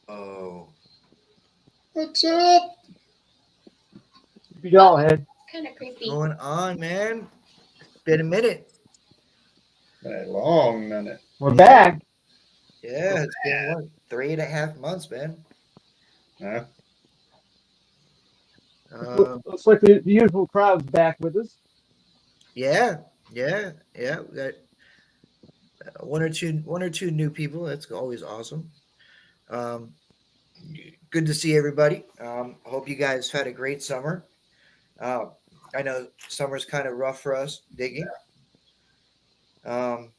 Oh, What's up? Y'all had. Kind of what's creepy. going on, man? Been a minute. Been a long minute. We're Yeah, back. yeah. It's been what, 3.5 months, man. Huh? Looks like the usual crowd's back with us. Yeah, yeah. We got one or two new people. That's always awesome. Um, Good to see everybody. I hope you guys had a great summer. Uh, I know summer's kind of rough for us digging. Um,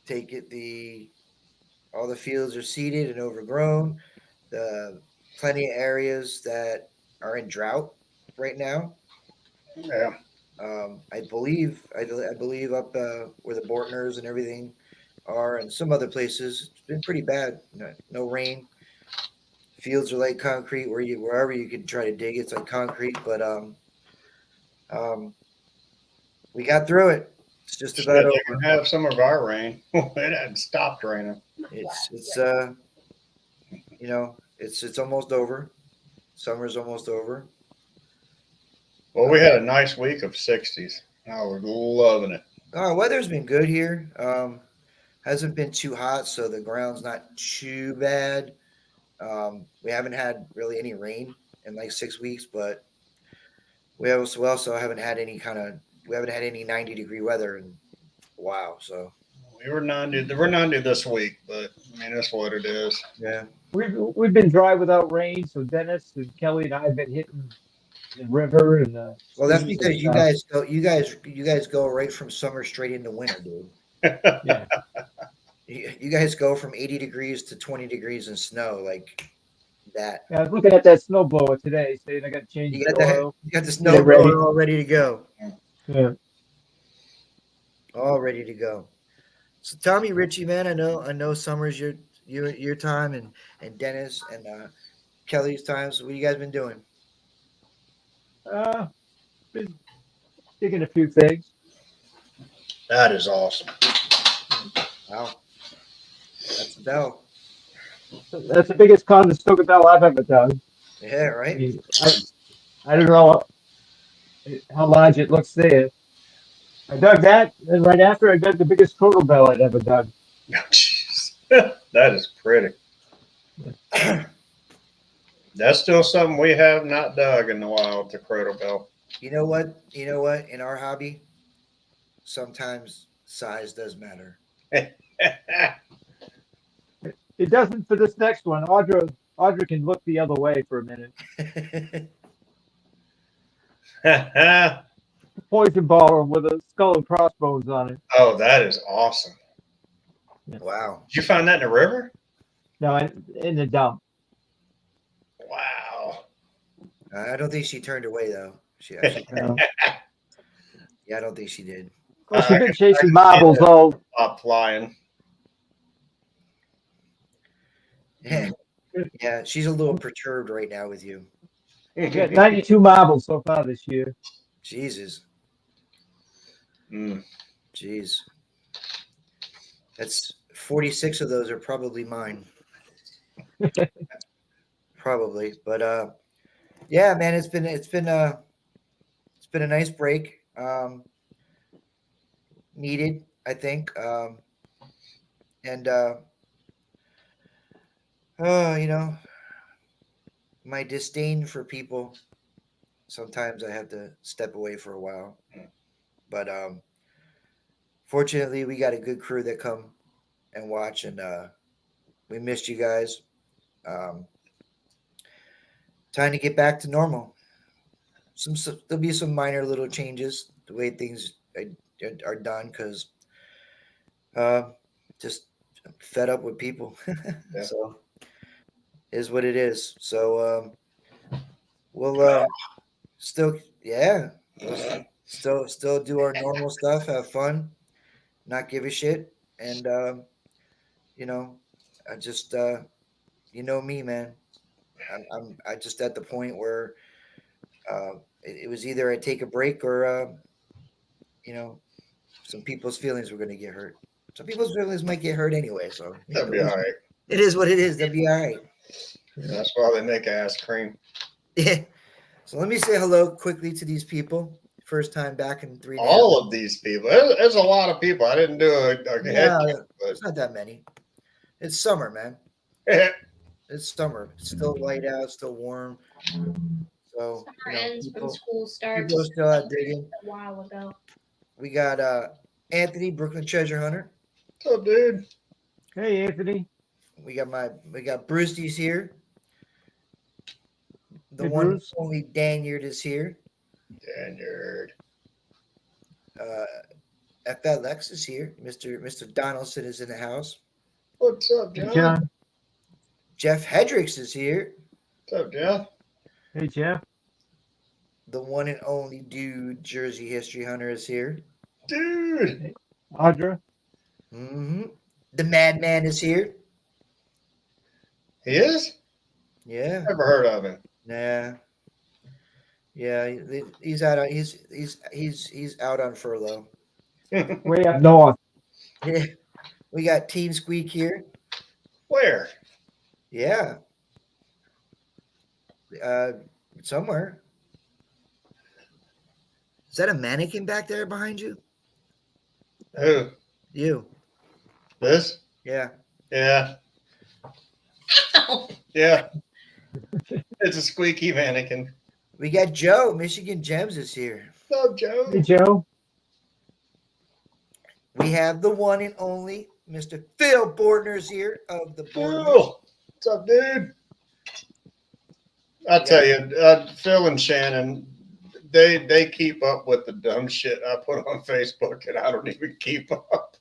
take it the all the fields are seeded and overgrown. The plenty of areas that are in drought right now. Yeah. I believe up where the Bortners and everything are, and some other places, it's been pretty bad. No rain. Fields are like concrete. Wherever you can try to dig, it's like concrete. But um, we got through it. It's just about Shit, they can over. have some of our rain. It hadn't stopped raining. It's almost over. Summer's almost over. Well, Uh, we had a nice week of 60s. I was loving it. Our weather's been good here. Hasn't been too hot, so the ground's not too bad. We haven't had really any rain in like 6 weeks, but we also haven't had any 90-degree weather in a while. So We're 90 this week, but I mean that's what it is. yeah. We've been dry without rain, so Dennis and Kelly and I have been hitting the river and the Well, that's streams and because you stuff. guys go you guys go right from summer straight into winter, dude. Yeah, You guys go from 80 degrees to 20 degrees in snow like that. yeah. I was looking at that snowblower today, saying I got to change You the got the oil, you got the get it snow ready. blower all ready to go. Yeah. All ready to go. So tell me, Richie, man, I know summer's your time and Dennis and Kelly's time. So what you guys been doing? Uh, been digging a few things. That is awesome. Wow, that's the bell. That's the biggest Conestoga bell I've ever done. Yeah, I right. mean, I don't know how large it looks there. I dug that, and right after I dug the biggest total bell I'd ever done. Jeez. That is pretty. That's still something we have not dug in a while, the Croto Bell. You know what? You know what? In our hobby, sometimes size does matter. It doesn't for this next one. Audra can look the other way for a minute. Poison ball with a skull and crossbones on it. Oh, that is awesome. Yeah. Wow. Did you find that in the river? No, in the dump. Wow. I don't think she turned away though. She, No. yeah, I don't think she did. Of course, I she's been can, I chasing can see marbles that all. top flying. Yeah, yeah, she's a little perturbed right now with you. We got 92 marbles so far this year. Jesus, Mm. jeez, that's 46 of those are probably mine, probably. But yeah, man, it's been a nice break. Needed, I think. And oh, my disdain for people. Sometimes I have to step away for a while, but fortunately, we got a good crew that come and watch, and we missed you guys. Um, Time to get back to normal. There'll be some minor little changes the way things are done because uh, just fed up with people. Yeah. So is what it is. So we'll still, yeah, we'll still do our normal stuff, have fun, not give a shit, and you know, I just you know me, man. I just at the point where it was either I take a break or you know some people's feelings were going to get hurt. Some people's feelings might get hurt anyway, so That'd be all right. It is what it is. They'll be all right. That's why they make ice cream. Yeah. So let me say hello quickly to these people. First time back in 3.5. All of these people. There's a lot of people. I didn't do a head No, count, it's not that many. It's summer, man. but It's summer. It's still light out, still warm. So Summer ends when school starts. people are still out digging. A while ago. We got Anthony, Brooklyn Treasure Hunter. what's up, dude? Hey, Anthony. We got Brewsty's here. The Hey, one Bruce. only Danyard is here. Danyard. FLX is here. Mr. Donaldson is in the house. What's up, Hey, John? John. Jeff Hedricks is here. What's up, Jeff? Hey, Jeff. The one and only dude, Jersey History Hunter, is here. Dude. Audra. hmm The Madman is here. He is? Yeah, Never heard of him. yeah. He's out. He's out on furlough. Way up north. Yeah, we got Team Squeak here. Where? Yeah, somewhere. Is that a mannequin back there behind you? Who? You. This? Yeah. Yeah. Ow. Yeah. It's a squeaky mannequin. We got Joe. Michigan Gems is here. What's up, Joe? Hey, Joe. We have the one and only Mr. Phil Bordner's here of the Bordner. Phil. What's up, dude? I tell you, Phil and Shannon, they keep up with the dumb shit I put on Facebook, and I don't even keep up.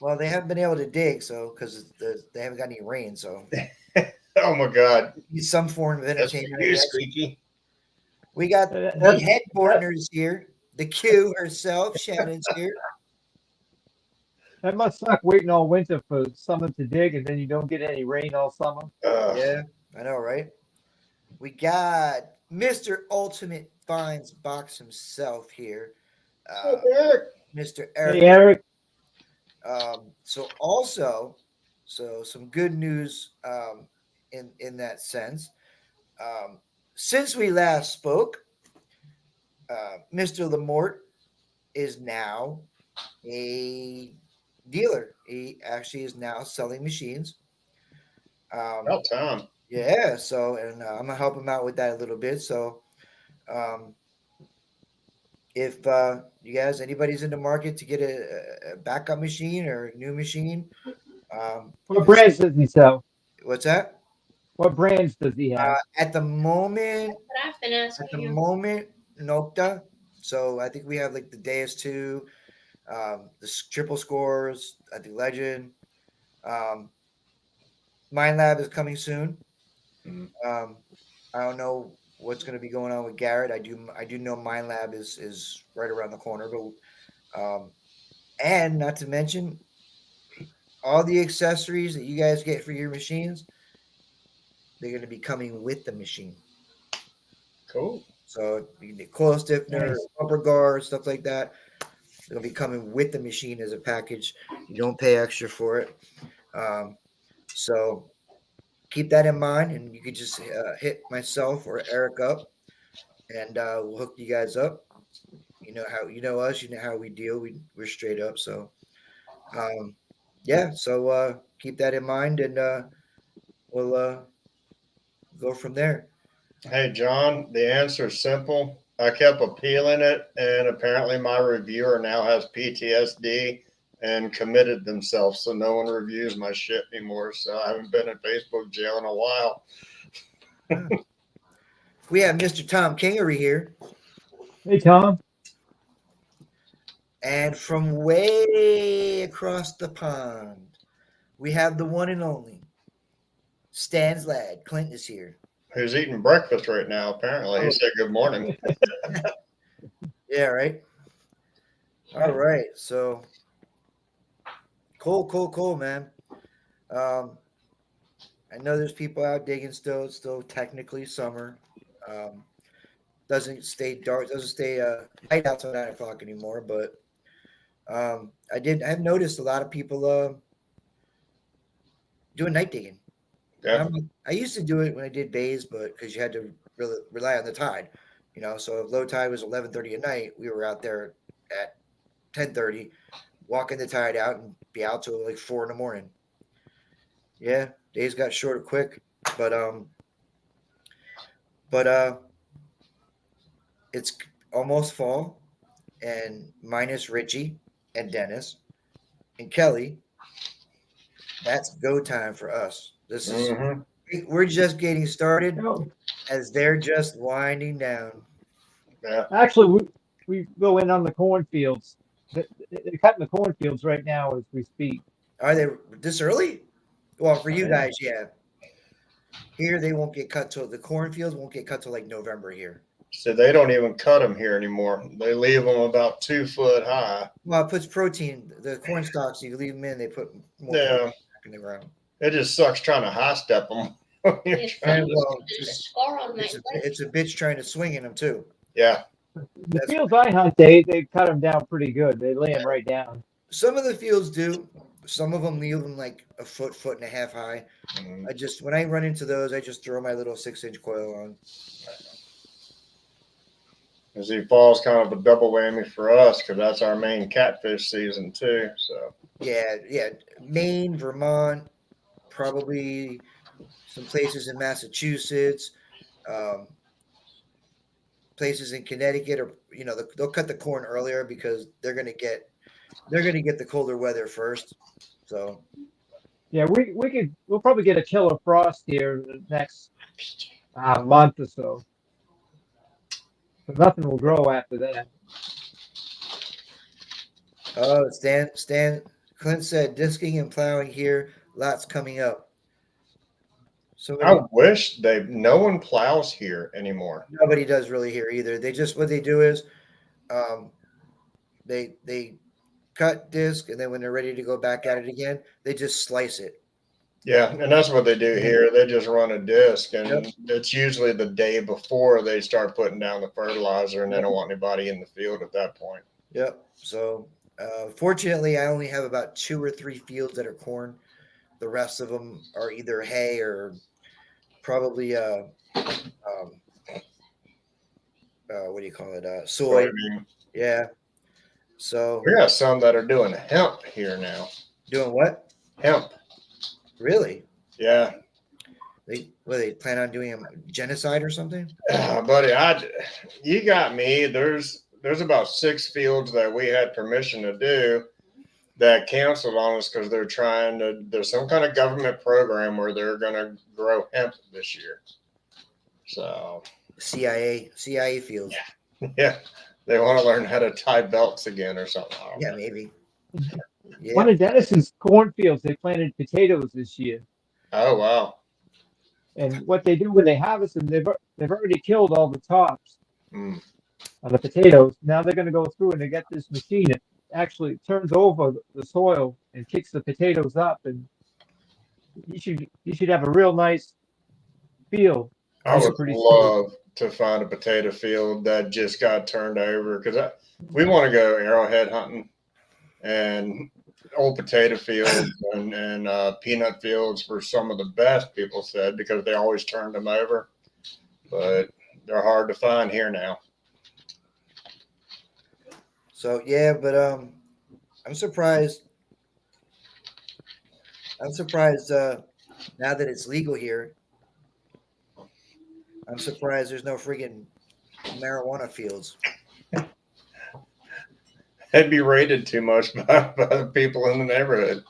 Well, they haven't been able to dig, so because they haven't got any rain, so Oh my God, need some form of that's entertainment. I you, guess. Squeaky. We got That- the head Bordner's here. The Q herself, Shannon's here. That must suck waiting all winter for someone to dig and then you don't get any rain all summer. Yeah, I know, right? We got Mr. Ultimate Finds Box himself here, What's up, Eric? Mr. Hey, Eric. Eric. So some good news in that sense. Since we last spoke, Mr. Lamort is now a dealer. He actually is now selling machines. About time. Yeah, so and I'm gonna help him out with that a little bit. So, if you guys, anybody's in the market to get a backup machine or a new machine, What brands does he sell? what's that? What brands does he have? At the moment, But I've been asking you. Nocta. So I think we have like the Deus 2, triple scores, I think Legend. Mind Lab is coming soon. Mhm. I don't know what's going to be going on with Garrett. I do know Mind Lab is right around the corner, but and not to mention all the accessories that you guys get for your machines, they're going to be coming with the machine. Cool. So you can get coil stiffener, Nice. bumper guard, stuff like that. It'll be coming with the machine as a package. You don't pay extra for it. So keep that in mind, and you could just hit myself or Eric up, and we'll hook you guys up. You know how you know us. You know how we deal. We're straight up. So yeah. So keep that in mind, and we'll go from there. Hey, John, the answer is simple. I kept appealing it, and apparently my reviewer now has PTSD and committed themselves, so no one reviews my shit anymore. So I haven't been in Facebook jail in a while. We have Mr. Tom Kingery here, Hey, Tom. and from way across the pond, we have the one and only Stan's lad. Clint is here. Who's eating breakfast right now? Apparently, he said good morning. Yeah, right. All right. So cool, man. I know there's people out digging still. It's still technically summer. Doesn't stay dark. Doesn't stay light out till 9 o'clock anymore. But I've noticed a lot of people doing night digging. Yeah. I used to do it when I did bays, but because you had to really rely on the tide, So if low tide was 11:30 at night, we were out there at 10:30, walking the tide out and be out till like 4 in the morning. Yeah, days got shorter quick, but but it's almost fall, and minus Richie and Dennis and Kelly, that's go time for us. This is Mhm. we're just getting started No, as they're just winding down. Yeah. actually, we go in on the cornfields. They're cutting the cornfields right now as we speak. Are they this early? Well, for you Yeah. guys, yeah. Here they won't get cut till the cornfields won't get cut till like November here. So they don't even cut them here anymore. They leave them about 2 foot high. Well, it puts protein. The corn stalks, you leave them in, they put more Yeah. protein back in the ground. It just sucks trying to high step them. It's And funny, well, there's a it's, scar on my it's, a, leg. it's a bitch trying to swing in them too. Yeah. The That's- fields I hunt, they cut them down pretty good. They lay them right down. Some of the fields do. Some of them leave them like a foot and a half high. Mhm. When I run into those, I just throw my little 6-inch coil on. And see, fall's kind of a double whammy for us because that's our main catfish season too. So Yeah. Maine, Vermont, probably some places in Massachusetts, places in Connecticut, or they'll cut the corn earlier because they're gonna get the colder weather first. So Yeah, we'll probably get a killer frost here the next month or so. So nothing will grow after that. oh, Stan Clint said disking and plowing here, lots coming up. So I wish no one plows here anymore. nobody does really here either. They just what they do is they cut disc, and then when they're ready to go back at it again, they just slice it. Yeah, and that's what they do here. They just run a disc, and Yep. it's usually the day before they start putting down the fertilizer, and they don't want anybody in the field at that point. Yep. So fortunately, I only have about 2 or 3 fields that are corn. The rest of them are either hay or probably what do you call it? Soy. Soybean. Yeah. So We got some that are doing hemp here now. doing what? Hemp. Really? Yeah. They plan on doing a genocide or something? Buddy, you got me. There's about 6 fields that we had permission to do that canceled on us because there's some kind of government program where they're going to grow hemp this year. So CIA fields. yeah, they want to learn how to tie belts again or something. I don't Yeah, know. maybe. Yeah. One of Dennis's cornfields, they planted potatoes this year. Oh wow. And what they do when they harvest them, they've already killed all the tops Mm. on the potatoes. Now they're going to go through and they get this machine that actually turns over the soil and kicks the potatoes up, and you should have a real nice field. I Those are would pretty love to find a potato field that just got turned over because we want to go arrowhead hunting and old potato fields and peanut fields were some of the best, people said, because they always turned them over. But they're hard to find here now. So yeah, but I'm surprised. Now that it's legal here. I'm surprised there's no freaking marijuana fields. It'd be rated too much by the people in the neighborhood.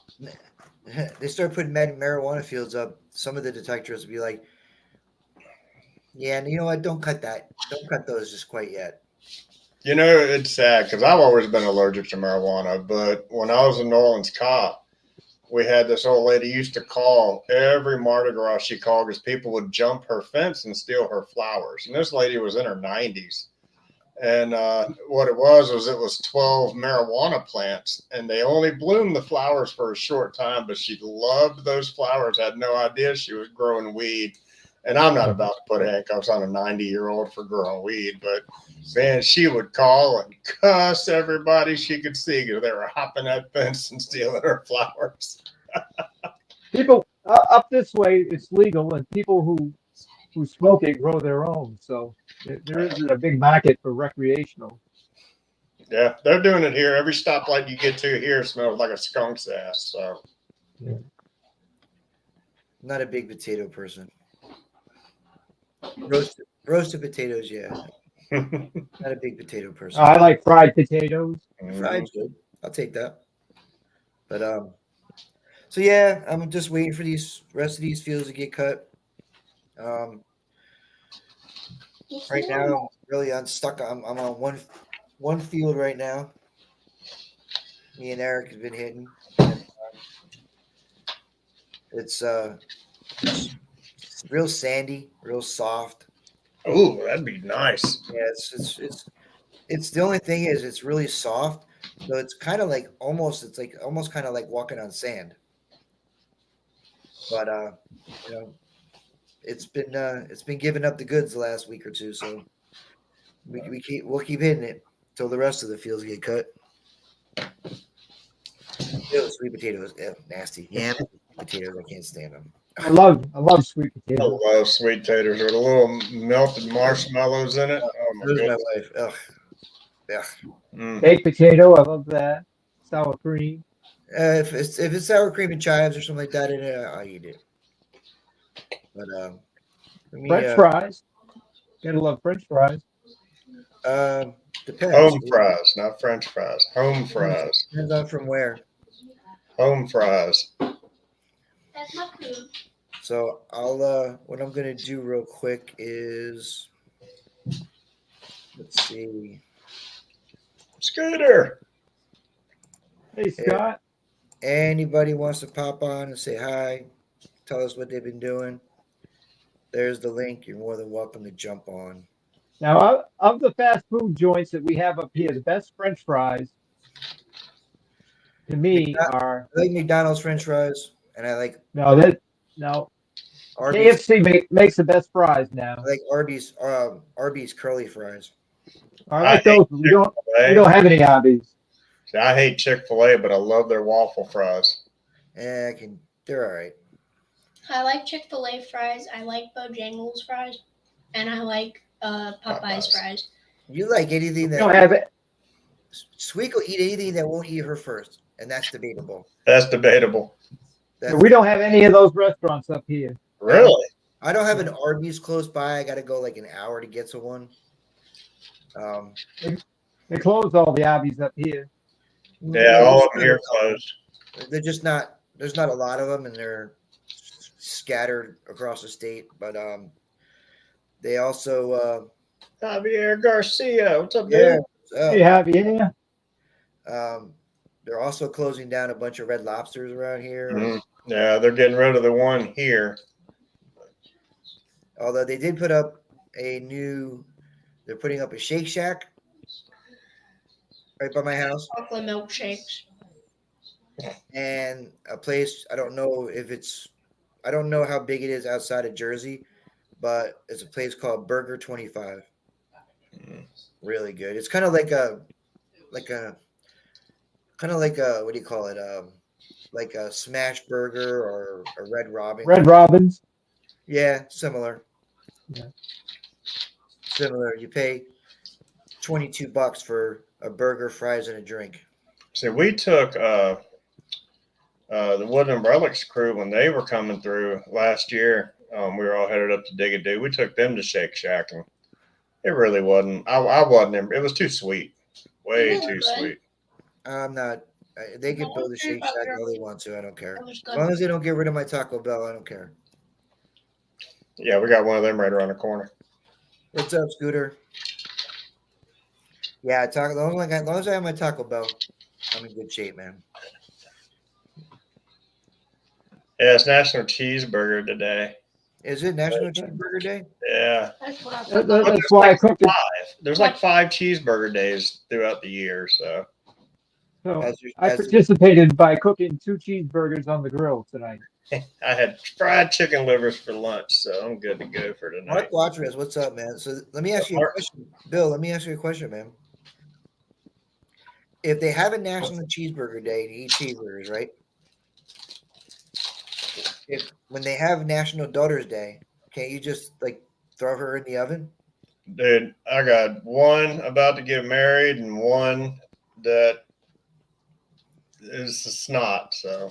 They start putting marijuana fields up. Some of the detectors will be like, "Yeah, and you know what? Don't cut that. Don't cut those just quite yet." You know, it's sad because I've always been allergic to marijuana, but when I was a New Orleans cop, we had this old lady used to call every Mardi Gras she called because people would jump her fence and steal her flowers. And this lady was in her 90s. And what it was 12 marijuana plants, and they only bloomed the flowers for a short time, but she loved those flowers, had no idea she was growing weed. And I'm not about to put handcuffs on a 90-year-old for growing weed, but man, she would call and cuss everybody she could see because they were hopping that fence and stealing her flowers. People Up this way, it's legal, and people who smoke it grow their own. So there isn't a big market for recreational. Yeah, they're doing it here. Every stoplight you get to here smells like a skunk's ass. So Not a big potato person. Roasted potatoes, yeah. Not a big potato person. I like fried potatoes. Fried's good. I'll take that. But so yeah, I'm just waiting for these rest of these fields to get cut. Right now, I'm really unstuck. I'm on one field right now. Me and Eric have been hitting. And, it's real sandy, real soft. Ooh, that'd be nice. Yeah, it's the only thing is it's really soft. So it's kind of like almost kind of like walking on sand. But you know, it's been giving up the goods the last week or two, so we'll keep hitting it till the rest of the fields get cut. Ew, sweet potatoes, nasty. Yeah, potatoes, I can't stand them. I love sweet I potatoes. love sweet taters with a little melted marshmallows in it. Oh my Those are my goodness. wife. Ugh. Yeah. Mm. Baked potato, I love that. Sour cream. If it's sour cream and chives or something like that in it, I'll eat it. But let me, French fries. Gotta love French fries. depends. Home fries, not French fries. Home fries. Depends on from where. Home fries. That's my food. So I'll what I'm gonna do real quick is let's see. Scooter. Hey Scott. Anybody wants to pop on and say hi, tell us what they've been doing. There's the link. You're more than welcome to jump on. Now, of the fast food joints that we have up here, the best French fries to me are I like McDonald's French fries, and I like no Arby's. KFC makes the best fries now. I like Arby's curly fries. I like I hate those. But we don't Chick-fil-A. have any Arby's. See, I hate Chick-fil-A, but I love their waffle fries. They're all right. I like Chick-fil-A fries. I like Bojangles fries, and I like Popeyes Popeyes. fries. You like anything We that don't have it. Sweet will eat anything that won't eat her first, and that's debatable. That's debatable. We don't have any of those restaurants up here. Really? I don't have an Arby's close by. I got to go like an hour to get to one. They closed all the Arby's up here. Yeah, all of them here closed. They're just not. There's not a lot of them, and they're scattered across the state. But they also Javier Garcia. What's up, yeah. dude? Hey, Javier. They're also closing down a bunch of Red Lobsters around here. Mhm. Yeah, they're getting rid of the one here. Although they did put up they're putting up a Shake Shack right by my house, Chocolate milkshakes. and a place I don't know how big it is outside of Jersey, but it's a place called Burger 25. Really good. It's kind of like a what do you call it? Like a smash burger or a Red Robin. Red Robin's. Yeah, similar. Yeah. Similar. You pay $22 for a burger, fries, and a drink. See, we took the Wooden Relics crew when they were coming through last year. We were all headed up to Dig a Doo. We took them to Shake Shack, and it really wasn't. I wasn't. It was too sweet. Way It was too good. sweet. I'm not. They can build a Shake Shack all they want to. I don't care. It was As long good. as they don't get rid of my Taco Bell, I don't care. Yeah, we got one of them right around the corner. What's up, Scooter? Yeah, as long as I have my Taco Bell, I'm in good shape, man. Yeah, it's National Cheeseburger today. Is it National Cheeseburger Day? Yeah. That's what I That- thought. That's why I cooked it. There's like 5 cheeseburger days throughout the year, so So As I as- participated by cooking 2 cheeseburgers on the grill tonight. I had fried chicken livers for lunch, so I'm good to go for tonight. Mark Watras, what's up, man? So let me ask you a question, Bill. Let me ask you a question, man. If they have a National Cheeseburger Day and you eat cheeseburgers, right? when they have National Daughters Day, can't you just like throw her in the oven? Dude, I got one about to get married and one that is a snot. So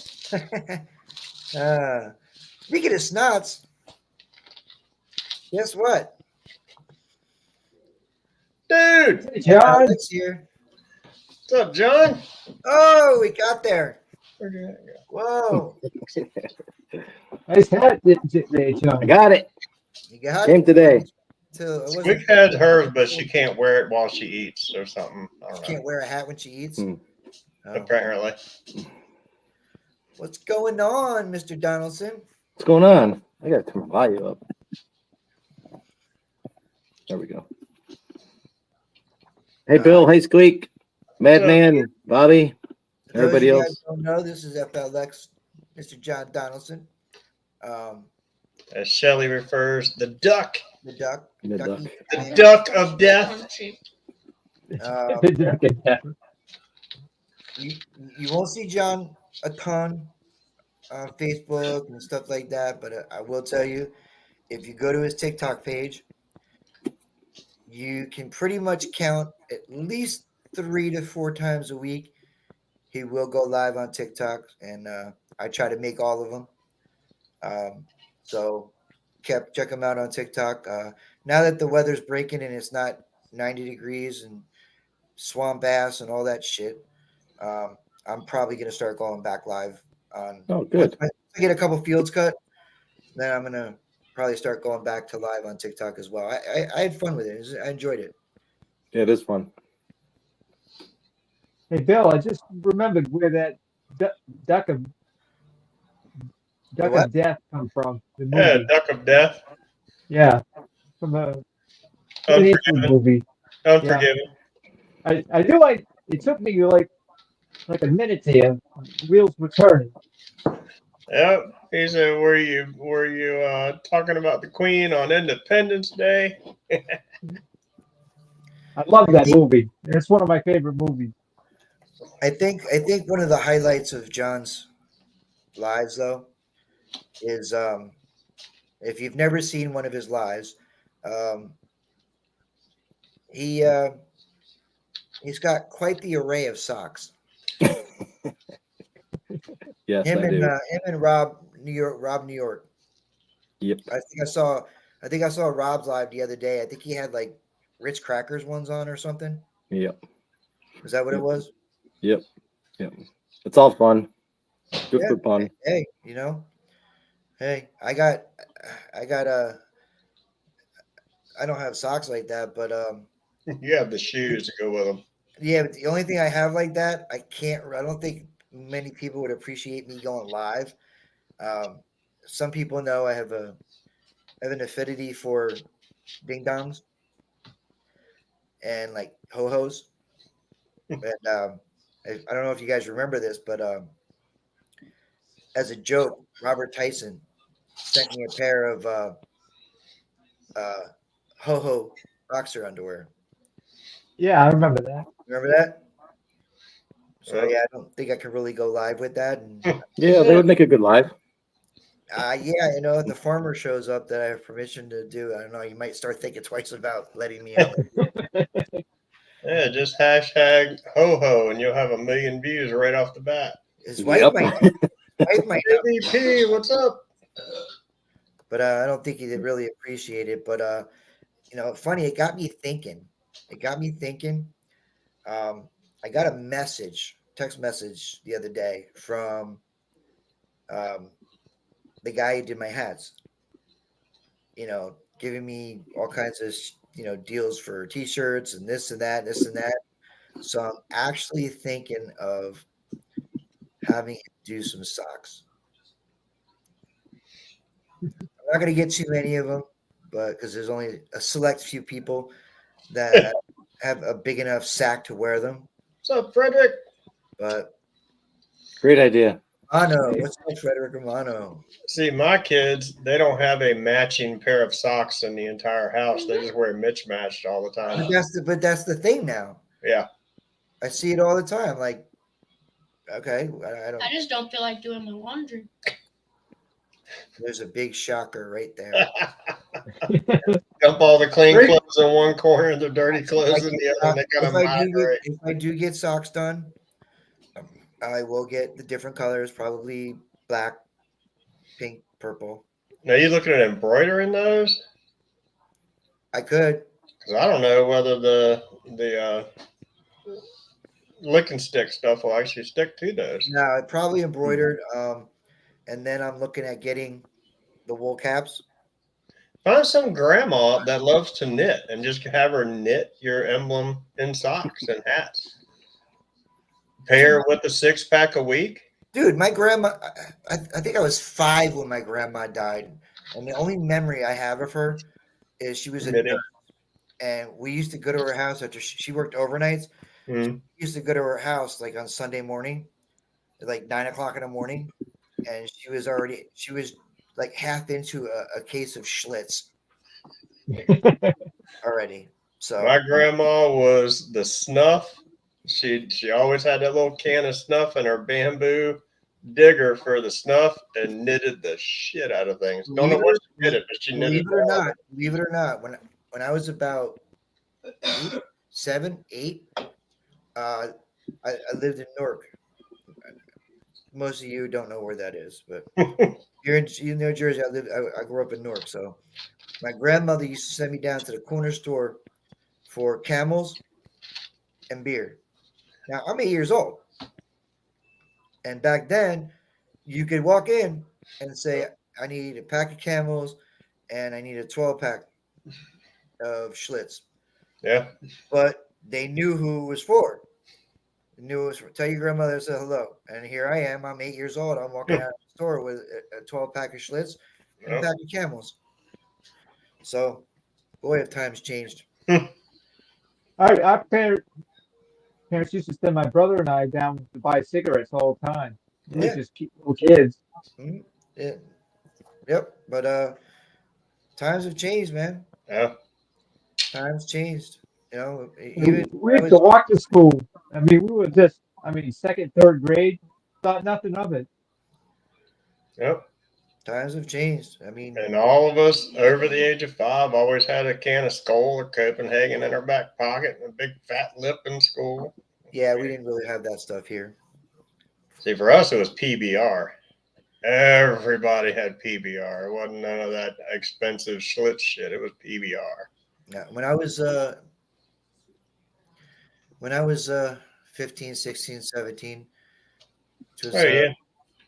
Speaking of snots, guess what? dude, Hey, John. Alex here. what's up, John? Oh, we got there. Where'd you go? Whoa, Nice hat there, I John. got it. you got Came today. So it Squeak wasn't. has hers, but she can't wear it while she eats or something. I don't know. Can't wear a hat when she eats. Hmm. Oh. Apparently. What's going on, Mr. Donaldson? What's going on? I gotta turn my volume up. There we go. Hey, Bill. Hey, Squeak. Madman. Bobby. For those Everybody of you guys else. who don't know, this is FLX, Mr. John Donaldson. As Shelly refers, the duck. The duck. The duck. Ducky. The duck of death. You won't see John a ton on Facebook and stuff like that, but I will tell you, if you go to his TikTok page, you can pretty much count at least 3 to 4 times a week. He will go live on TikTok, and I try to make all of them. So check him out on TikTok. Now that the weather's breaking and it's not 90 degrees and swamp ass and all that shit, I'm probably going to start going back live on. Oh, good. Once I get a couple fields cut, then I'm going to probably start going back to live on TikTok as well. I had fun with it. I enjoyed it. Yeah, it is fun. Hey, Bill, I just remembered where that duck of What? death come from. The Yeah, movie. duck of death. Yeah, from the Clint Eastwood Unforgiven. movie. Unforgiven. I feel like it took me like a minute to wheels were turning. Yep. He said, were you talking about the Queen on Independence Day? I love that movie. It's one of my favorite movies. I think one of the highlights of John's lives though is if you've never seen one of his lives, he's got quite the array of socks. Yes, Him I do. and Rob New York. Yep. I think I saw Rob's live the other day. I think he had like Ritz Crackers ones on or something. Yep. Is that what it Yep. was? Yep. Yep. It's all fun. Good Yeah. for fun. Hey, hey, I don't have socks like that, but You have the shoes to go with them. yeah, but the only thing I have like that, I don't think many people would appreciate me going live. Some people know I have an affinity for ding dongs and like ho hos. And I don't know if you guys remember this, but as a joke, Robert Tyson sent me a pair of ho ho boxer underwear. Yeah, I remember that. Remember that? So yeah, I don't think I could really go live with that. And Yeah, they would make a good live. yeah, if the farmer shows up that I have permission to do, I don't know, you might start thinking twice about letting me out. Yeah, just hashtag ho ho and you'll have 1 million views right off the bat. His wife Yep. might know, MVP, what's up? but I don't think he'd really appreciate it. But funny, it got me thinking. I got a text message the other day from the guy who did my hats. Giving me all kinds of deals for t-shirts and this and that. So I'm actually thinking of having him do some socks. I'm not going to get too many of them, but because there's only a select few people that have a big enough sack to wear them. What's up, Frederick? But Great idea. Mano, what's up, Frederick Romano? See, my kids, they don't have a matching pair of socks in the entire house. They just wear mismatched all the time. But that's the thing now. Yeah. I see it all the time. Like, okay, I don't. I just don't feel like doing my laundry. There's a big shocker right there. Dump all the clean Great. clothes in one corner and the dirty clothes in the other, and they kind of migrate. If I do get socks done, I will get the different colors, probably black, pink, purple. Now, you looking at embroidering those? I could. Because I don't know whether the lick and stick stuff will actually stick to those. No, probably embroidered. And then I'm looking at getting the wool caps. Find some grandma that loves to knit and just have her knit your emblem in socks and hats. Pay her with a 6-pack a week. Dude, my grandma, I think I was 5 when my grandma died. And the only memory I have of her is she was a Knitting. nurse. And we used to go to her house after she worked overnights. Mhm. We used to go to her house like on Sunday morning, at like 9 o'clock in the morning. And she was like half into a case of Schlitz already. So My grandma was the snuff. She always had that little can of snuff in her bamboo digger for the snuff and knitted the shit out of things. Don't know what she did it, but she knitted believe it or not, when I was about 7, 8, I lived in Newark. Most of you don't know where that is, but you're in New Jersey. I grew up in Newark, so my grandmother used to send me down to the corner store for Camels and beer. Now I'm 8 years old, and back then you could walk in and say, "I need a pack of Camels, and I need a 12-pack of Schlitz." Yeah. But they knew who it was for. They knew it was for. Tell your grandmother to say hello. And here I am. I'm 8 years old. I'm walking out of the store with a 12-pack of Schlitz and a pack of Camels. So, boy, have times changed. Our parents used to send my brother and I down to buy cigarettes all the time. We Yeah. just little kids. Yeah. Yep. But times have changed, man. Yeah. Times changed. You know, We used to walk to school. I mean, we were just, second, third grade, thought nothing of it. Yep. times have changed. I mean, And all of us over the age of 5 always had a can of Skoal or Copenhagen in our back pocket and a big fat lip in school. yeah, we didn't really have that stuff here. See, for us, it was PBR. Everybody had PBR. It wasn't none of that expensive Schlitz shit. It was PBR. Yeah, when I was 15, 16, 17,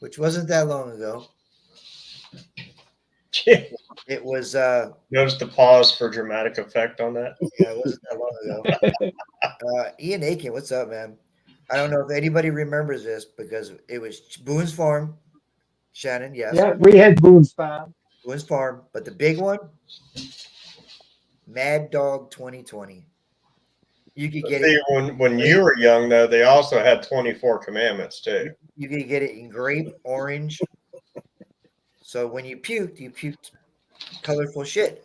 which wasn't that long ago. It was Notice the pause for dramatic effect on that. yeah, it wasn't that long ago. Ian Aiken, what's up, man? I don't know if anybody remembers this because it was Boone's Farm, Shannon, yes. Yeah, we had Boone's Farm. Boone's Farm, but the big one, Mad Dog 2020. You could get See, when you were young, though, they also had 24 Commandments, too. You could get it in grape, orange. So when you puked colorful shit.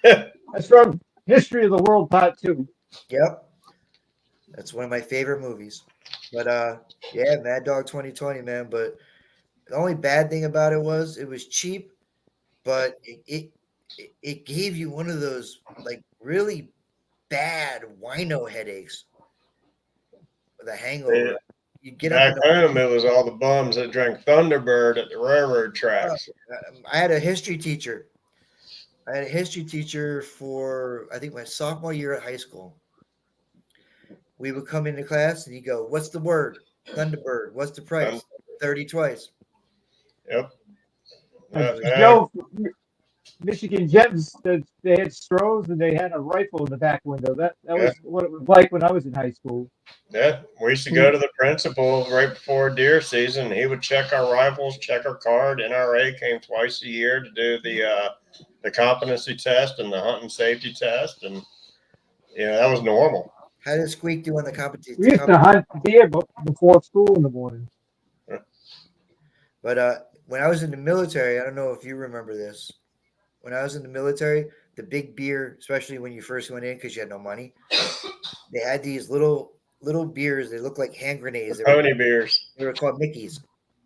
That's from History of the World Part 2. Yep. That's one of my favorite movies. But yeah, Mad Dog 2020, man. But the only bad thing about it was cheap, but it gave you one of those like really bad wino headaches with a hangover. Yeah. You get Back up. home, it was all the bums that drank Thunderbird at the railroad tracks. I had a history teacher. For I think my sophomore year at high school. We would come into class and he'd go, "What's the word? Thunderbird. What's the price? 30 twice." Yep. Joe, Michigan Gems, they had Strohs and they had a rifle in the back window. That was what it was like when I was in high school. Yeah, we used to go to the principal right before deer season. He would check our rifles, check our card. NRA came twice a year to do the competency test and the hunting safety test, and that was normal. How did Squeak do on the competition? We used to hunt deer before school in the morning. But when I was in the military, I don't know if you remember this. When I was in the military, the big beer, especially when you first went in because you had no money, they had these little beers. They looked like hand grenades. Pony beers. They were called Mickeys.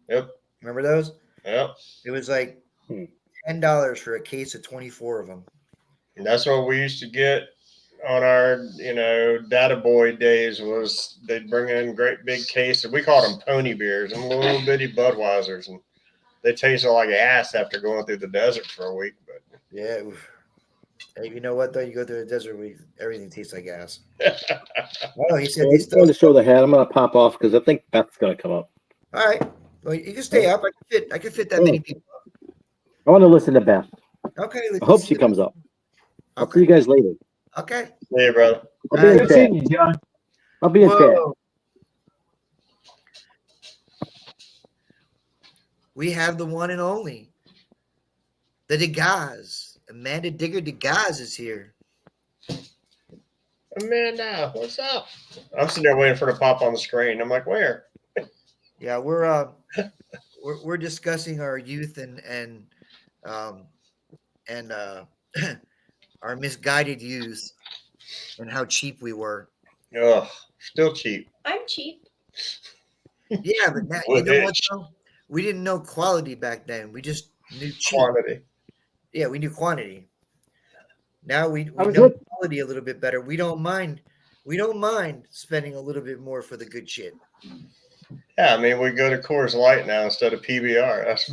Yep. Remember those? Yep. It was like $10 for a case of 24 of them. And that's what we used to get on our, data boy days was they'd bring in great big cases. We called them pony beers and little bitty Budweisers. And they tasted like ass after going through the desert for a week. But Yeah. Oof. Hey, you know what though? You go through the desert, everything tastes like ass. Oh, he said I they just still. wanted to show the hat. I'm gonna pop off because I think Beth's gonna come up. All right. Well, you can stay up. I can fit that Oh. many people. I want to listen to Beth. Okay. I hope she comes up. I'll see you Okay. guys later. Okay. hey, brother. I'll be in Good chat. seeing you, John. I'll be in chat. Whoa. We have the one and only, the Degas. Amanda Digger Degas is here. Amanda, what's up? I'm sitting there waiting for it to pop on the screen. I'm like, where? Yeah, we're discussing our youth and our misguided youth and how cheap we were. Ugh, still cheap. I'm cheap. Yeah, but now, you know what though? We didn't know quality back then. We just knew cheap. Quantity. Yeah, we knew quantity. Now we I was know with- quality a little bit better. We don't mind spending a little bit more for the good shit. Yeah, I mean, we go to Coors Light now instead of PBR. That's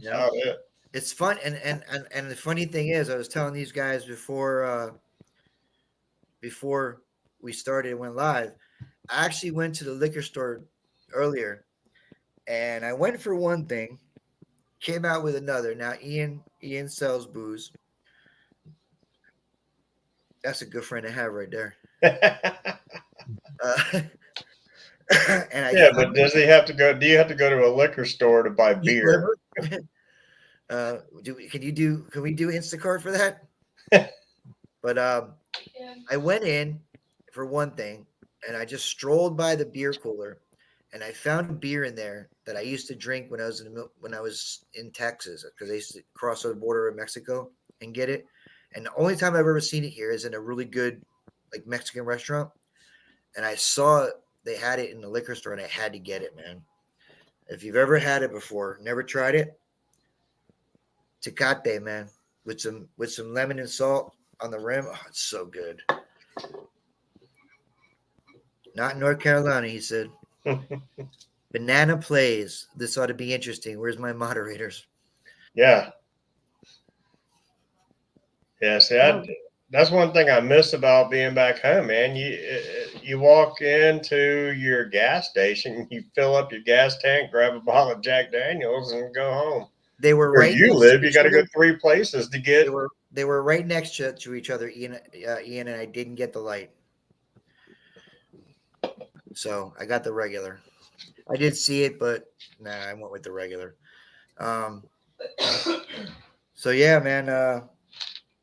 Yeah. about it. It's fun, and the funny thing is, I was telling these guys before we started and went live. I actually went to the liquor store earlier, and I went for one thing, came out with another. Now Ian sells booze. That's a good friend to have right there. And Yeah, but does he have to go? Do you have to go to a liquor store to buy beer? Can we do Instacart for that? But Yeah. I went in for one thing, and I just strolled by the beer cooler, and I found a beer in there that I used to drink when I was in Texas, because I used to cross the border in Mexico and get it. And the only time I've ever seen it here is in a really good like Mexican restaurant, and I saw they had it in the liquor store, and I had to get it, man. If you've ever had it before, never tried it, Tecate, man, with some lemon and salt on the rim. Oh, it's so good. Not in North Carolina, he said. Banana plays. This ought to be interesting. Where's my moderators? Yeah. Yeah. See, that's one thing I miss about being back home, man. You walk into your gas station, you fill up your gas tank, grab a bottle of Jack Daniels, and go home. They were Where right you next live, to you each got to go other. 3 places to get. They were right next to each other, Ian, and I didn't get the light. So I got the regular. I did see it, but nah, I went with the regular. So yeah, man,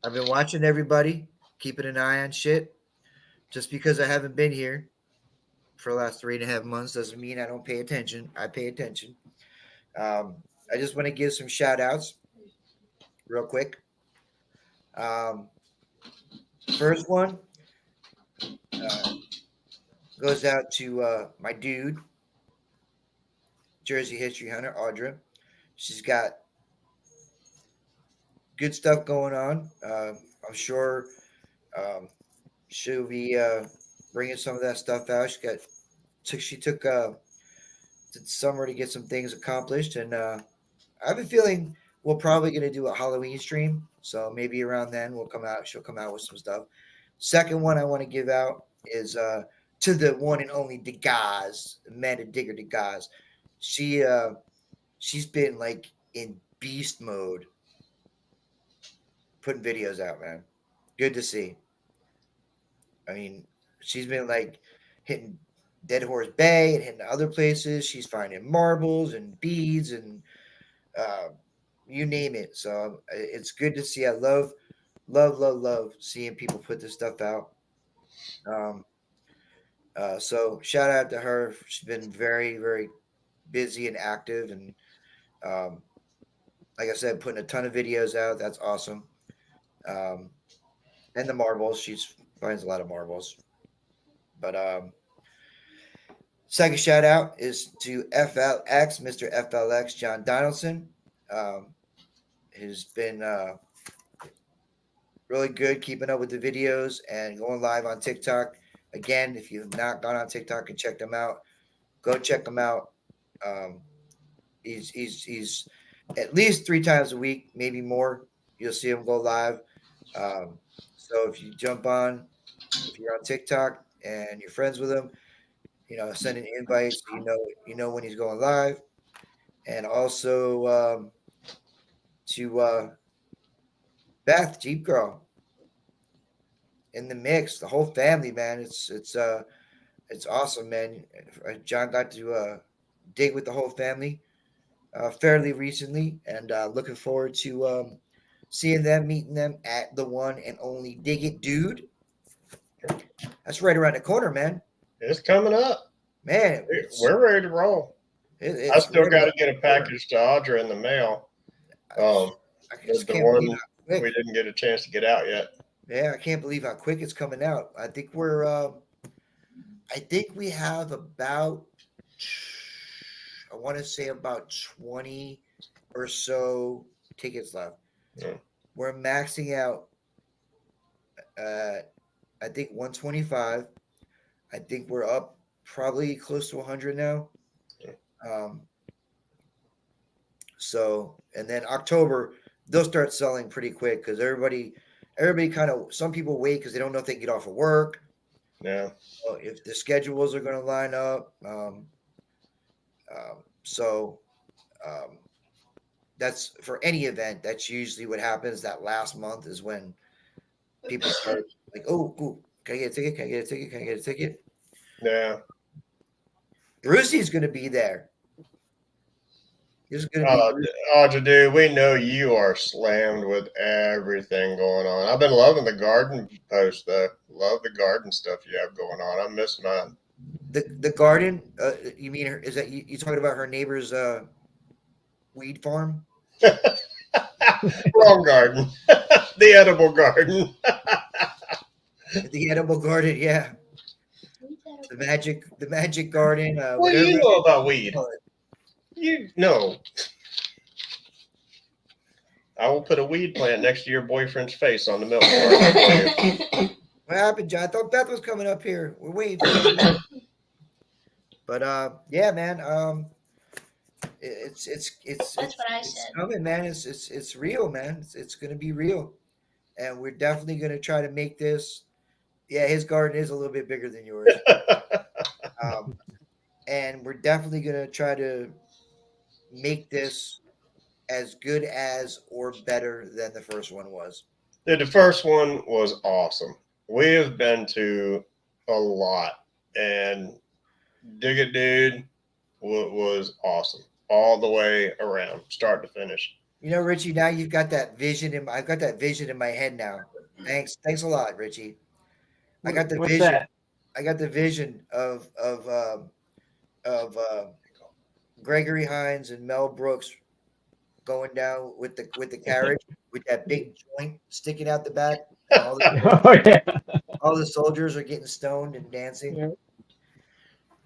I've been watching everybody, keeping an eye on shit. Just because I haven't been here for the last 3.5 months doesn't mean I don't pay attention. I pay attention. I just want to give some shout outs real quick. First one goes out to my dude, Jersey History Hunter, Audra. She's got good stuff going on. I'm sure she'll be bringing some of that stuff out. She took the summer to get some things accomplished, and I have a feeling we're probably going to do a Halloween stream. So maybe around then she'll come out with some stuff. Second one I want to give out is to the one and only Degas, Amanda Digger Degas. She's been like in beast mode, putting videos out, man. Good to see. I mean, she's been like hitting Dead Horse Bay and hitting other places. She's finding marbles and beads and you name it. So it's good to see. I love seeing people put this stuff out. So shout out to her. She's been very, very busy and active, and like I said, putting a ton of videos out. That's awesome. And the marbles, she finds a lot of marbles. But second shout out is to FLX, Mr. FLX, John Donaldson. has been really good keeping up with the videos and going live on TikTok. Again, if you've not gone on TikTok and checked him out, go check him out. He's at least 3 times a week, maybe more. You'll see him go live. So if you jump on, if you're on TikTok and you're friends with him, send an invite so you know when he's going live. And also to Beth, Jeep Girl, in the mix, the whole family, man. It's awesome, man. John got to dig with the whole family fairly recently, and looking forward to seeing them, meeting them at the one and only Dig It Dude. That's right around the corner, man. It's coming up. Man, We're ready to roll. I still right got to around get a the corner. package to Audra in the mail. I just The can't one believe how quick. we didn't get a chance to get out yet. Yeah, I can't believe how quick it's coming out. I think we have about, I want to say about 20 or so tickets left. Yeah. We're maxing out, I think 125. I think we're up probably close to 100 now. Yeah. So, and then October, they'll start selling pretty quick because everybody kind of, some people wait because they don't know if they can get off of work. Yeah. If the schedules are going to line up. That's for any event. That's usually what happens. That last month is when people start like, oh, cool. Can I get a ticket? Can I get a ticket? Can I get a ticket? Yeah. Brucey's going to be there. He's going to be. Audra, dude, we know you are slammed with everything going on. I've been loving the garden post, though. Love the garden stuff you have going on. I miss mine. The garden. You mean is that you talking about her neighbor's weed farm? Wrong garden. The edible garden. The edible garden, yeah. The magic garden. What do you know about weed? You know. I will put a weed plant next to your boyfriend's face on the milk carton. What happened, John? I thought Beth was coming up here. We're waiting for you. But yeah, man. It's That's what I said. coming, man. It's real, man. It's gonna be real, and we're definitely gonna try to make this. Yeah, his garden is a little bit bigger than yours, and we're definitely gonna try to make this as good as or better than the first one was. Dude, the first one was awesome. We have been to a lot, and Dig It Dude was awesome all the way around, start to finish. Richie, now you've got that vision I've got that vision in my head now. Thanks a lot, Richie. I got the What's vision. that? I got the vision of Gregory Hines and Mel Brooks going down with the carriage with that big joint sticking out the back. And Oh yeah. all the soldiers are getting stoned and dancing. Yeah.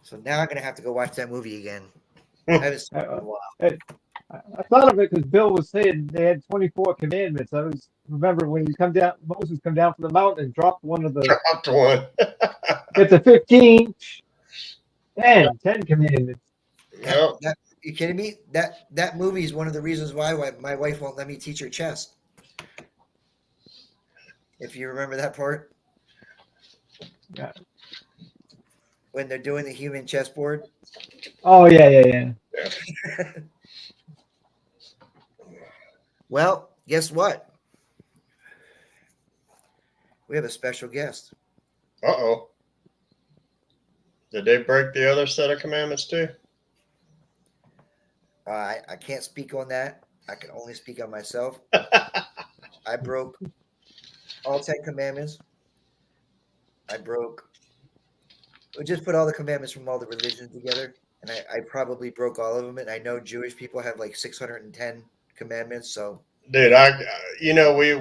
So now I'm gonna have to go watch that movie again. I haven't seen it in a while. I thought of it because Bill was saying they had 24 commandments. I remember when Moses come down from the mountain and dropped one of the Dropped one. get to 15, 10 commandments. Yep. You kidding me? That movie is one of the reasons why my wife won't let me teach her chess. If you remember that part. Yeah. When they're doing the human chessboard. Oh yeah. Well, guess what? We have a special guest. Uh-oh. Did they break the other set of commandments too? I can't speak on that. I can only speak on myself. I broke all 10 commandments. We just put all the commandments from all the religions together, and I probably broke all of them. And I know Jewish people have like 610 commandments. So, Dude,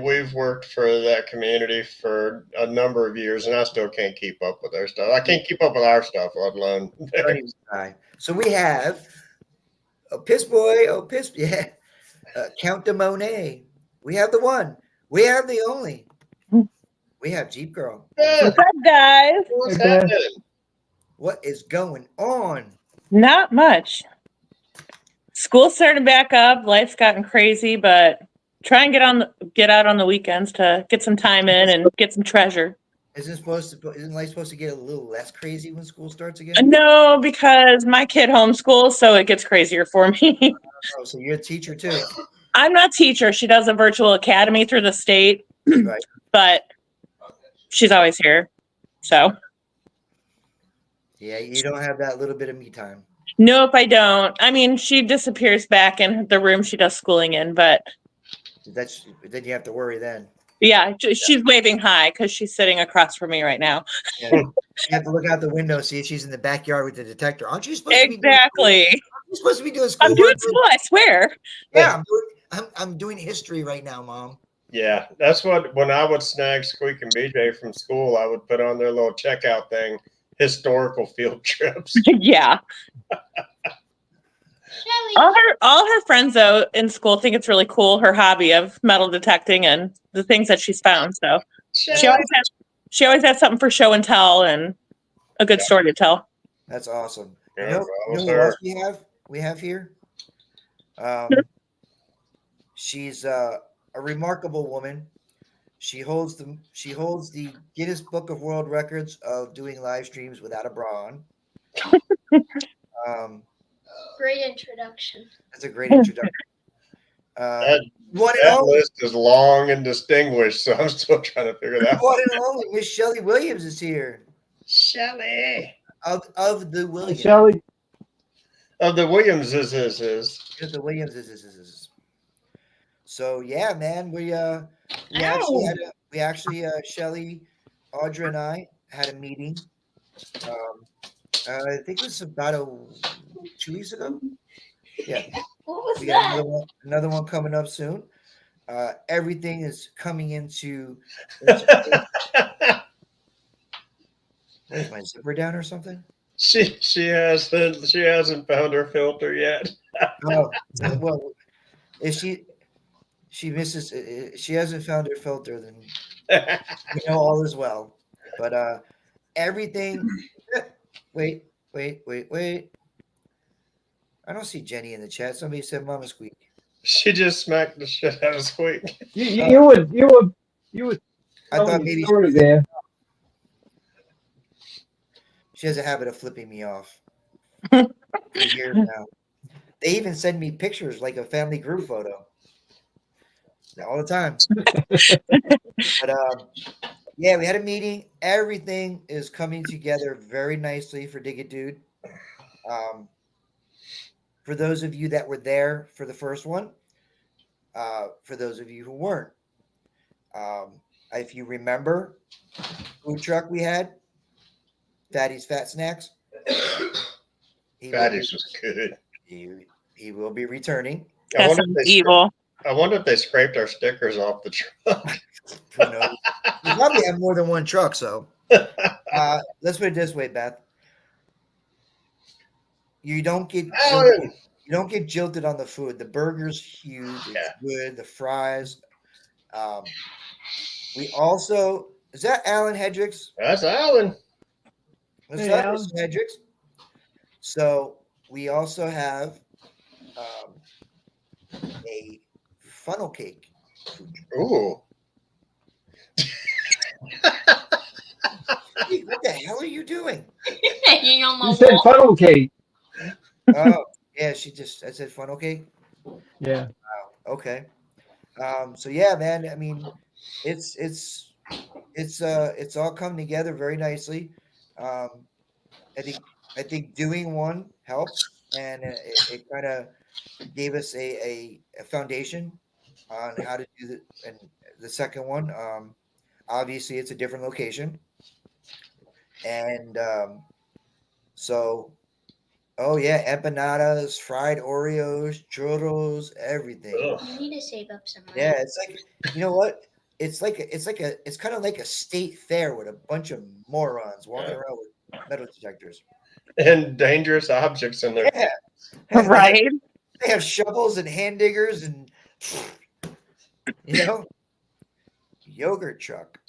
we've worked for that community for a number of years, and I still can't keep up with their stuff. I can't keep up with our stuff, let alone. so we have a piss boy. Oh, piss, yeah. Count de Monet. We have the one. We have the only. We have Jeep Girl. Yeah, What's up, guys? what's Hey, Ben. happening? What is going on? Not much. School's starting back up. Life's gotten crazy, but try and get out on the weekends to get some time in and get some treasure. Isn't life supposed to get a little less crazy when school starts again? No, because my kid homeschools, so it gets crazier for me. Oh, so you're a teacher too, I'm not a teacher. She does a virtual academy through the state, right? but she's always here. So Yeah, you don't have that little bit of me time. nope, I don't. I mean, she disappears back in the room she does schooling in, but Then you have to worry then. yeah, she's waving hi because she's sitting across from me right now. Yeah. You have to look out the window, see if she's in the backyard with the detector. Aren't you supposed to be Exactly. Aren't you supposed to be doing school? I'm doing school, I swear. Yeah, I'm doing history right now, Mom. Yeah, that's what when I would snag Squeak and BJ from school, I would put on their little checkout thing, historical field trips. Yeah. Shelly, All her friends though in school think it's really cool, her hobby of metal detecting and the things that she's found. So she always has something for show and tell and a good story to tell. That's awesome. Yeah, You know well, who sir. else we have here? She's a remarkable woman. She holds the Guinness Book of World Records of doing live streams without a bra on. great introduction. That's a great introduction. That- One and That only, list is long and distinguished, so I'm still trying to figure that one and only, Miss Shelley Williams is here. Shelly. Of the Williams. Shelly, Of the Williamses Of the Williams is. So yeah, man, we actually Shelley, Audra, and I had a meeting. I think it was about 2 weeks ago. Yeah, What was we got that? another one coming up soon. Everything is coming into. Where's my zipper down or something? she hasn't found her filter yet. Oh, well, if she misses, she hasn't found her filter, then all is well. But everything. Wait. I don't see Jenny in the chat. Somebody said Mama Squeak. She just smacked the shit out of Squeak. you would. I thought maybe story there. she has a habit of flipping me off for years now. They even send me pictures like a family group photo all the time. But yeah, we had a meeting. Everything is coming together very nicely for Dig It Dude. For those of you that were there for the first one, for those of you who weren't, if you remember, food truck we had, Fatty's Fat Snacks. Fatty's was good. He will be returning. I That's wonder, if they evil. I wonder if they scraped our stickers off the truck. Who knows? We probably have more than one truck, so let's put it this way, Beth. You don't get Alan! you don't get jilted on the food. The burger's huge. It's Yeah. good. The fries. We also is that Alan Hendricks? That's Alan. What's Hey, up, Alan. Mr. Hendricks? So we also have a funnel cake. Ooh. Hey, what the hell are you doing? Hanging on You the said wall. funnel cake. Oh, yeah, I said funnel cake. Yeah. Okay. So yeah, man. I mean, it's all come together very nicely. I think doing one helped, and it kind of gave us a foundation on how to do the second one. Obviously, it's a different location, and so. Oh yeah, empanadas, fried Oreos, churros, everything. Ugh. You need to save up some money. Yeah, it's like you know what? It's kind of like a state fair with a bunch of morons walking around with metal detectors. And dangerous objects in there. Yeah, Right? They have shovels and hand diggers and You know, yogurt truck.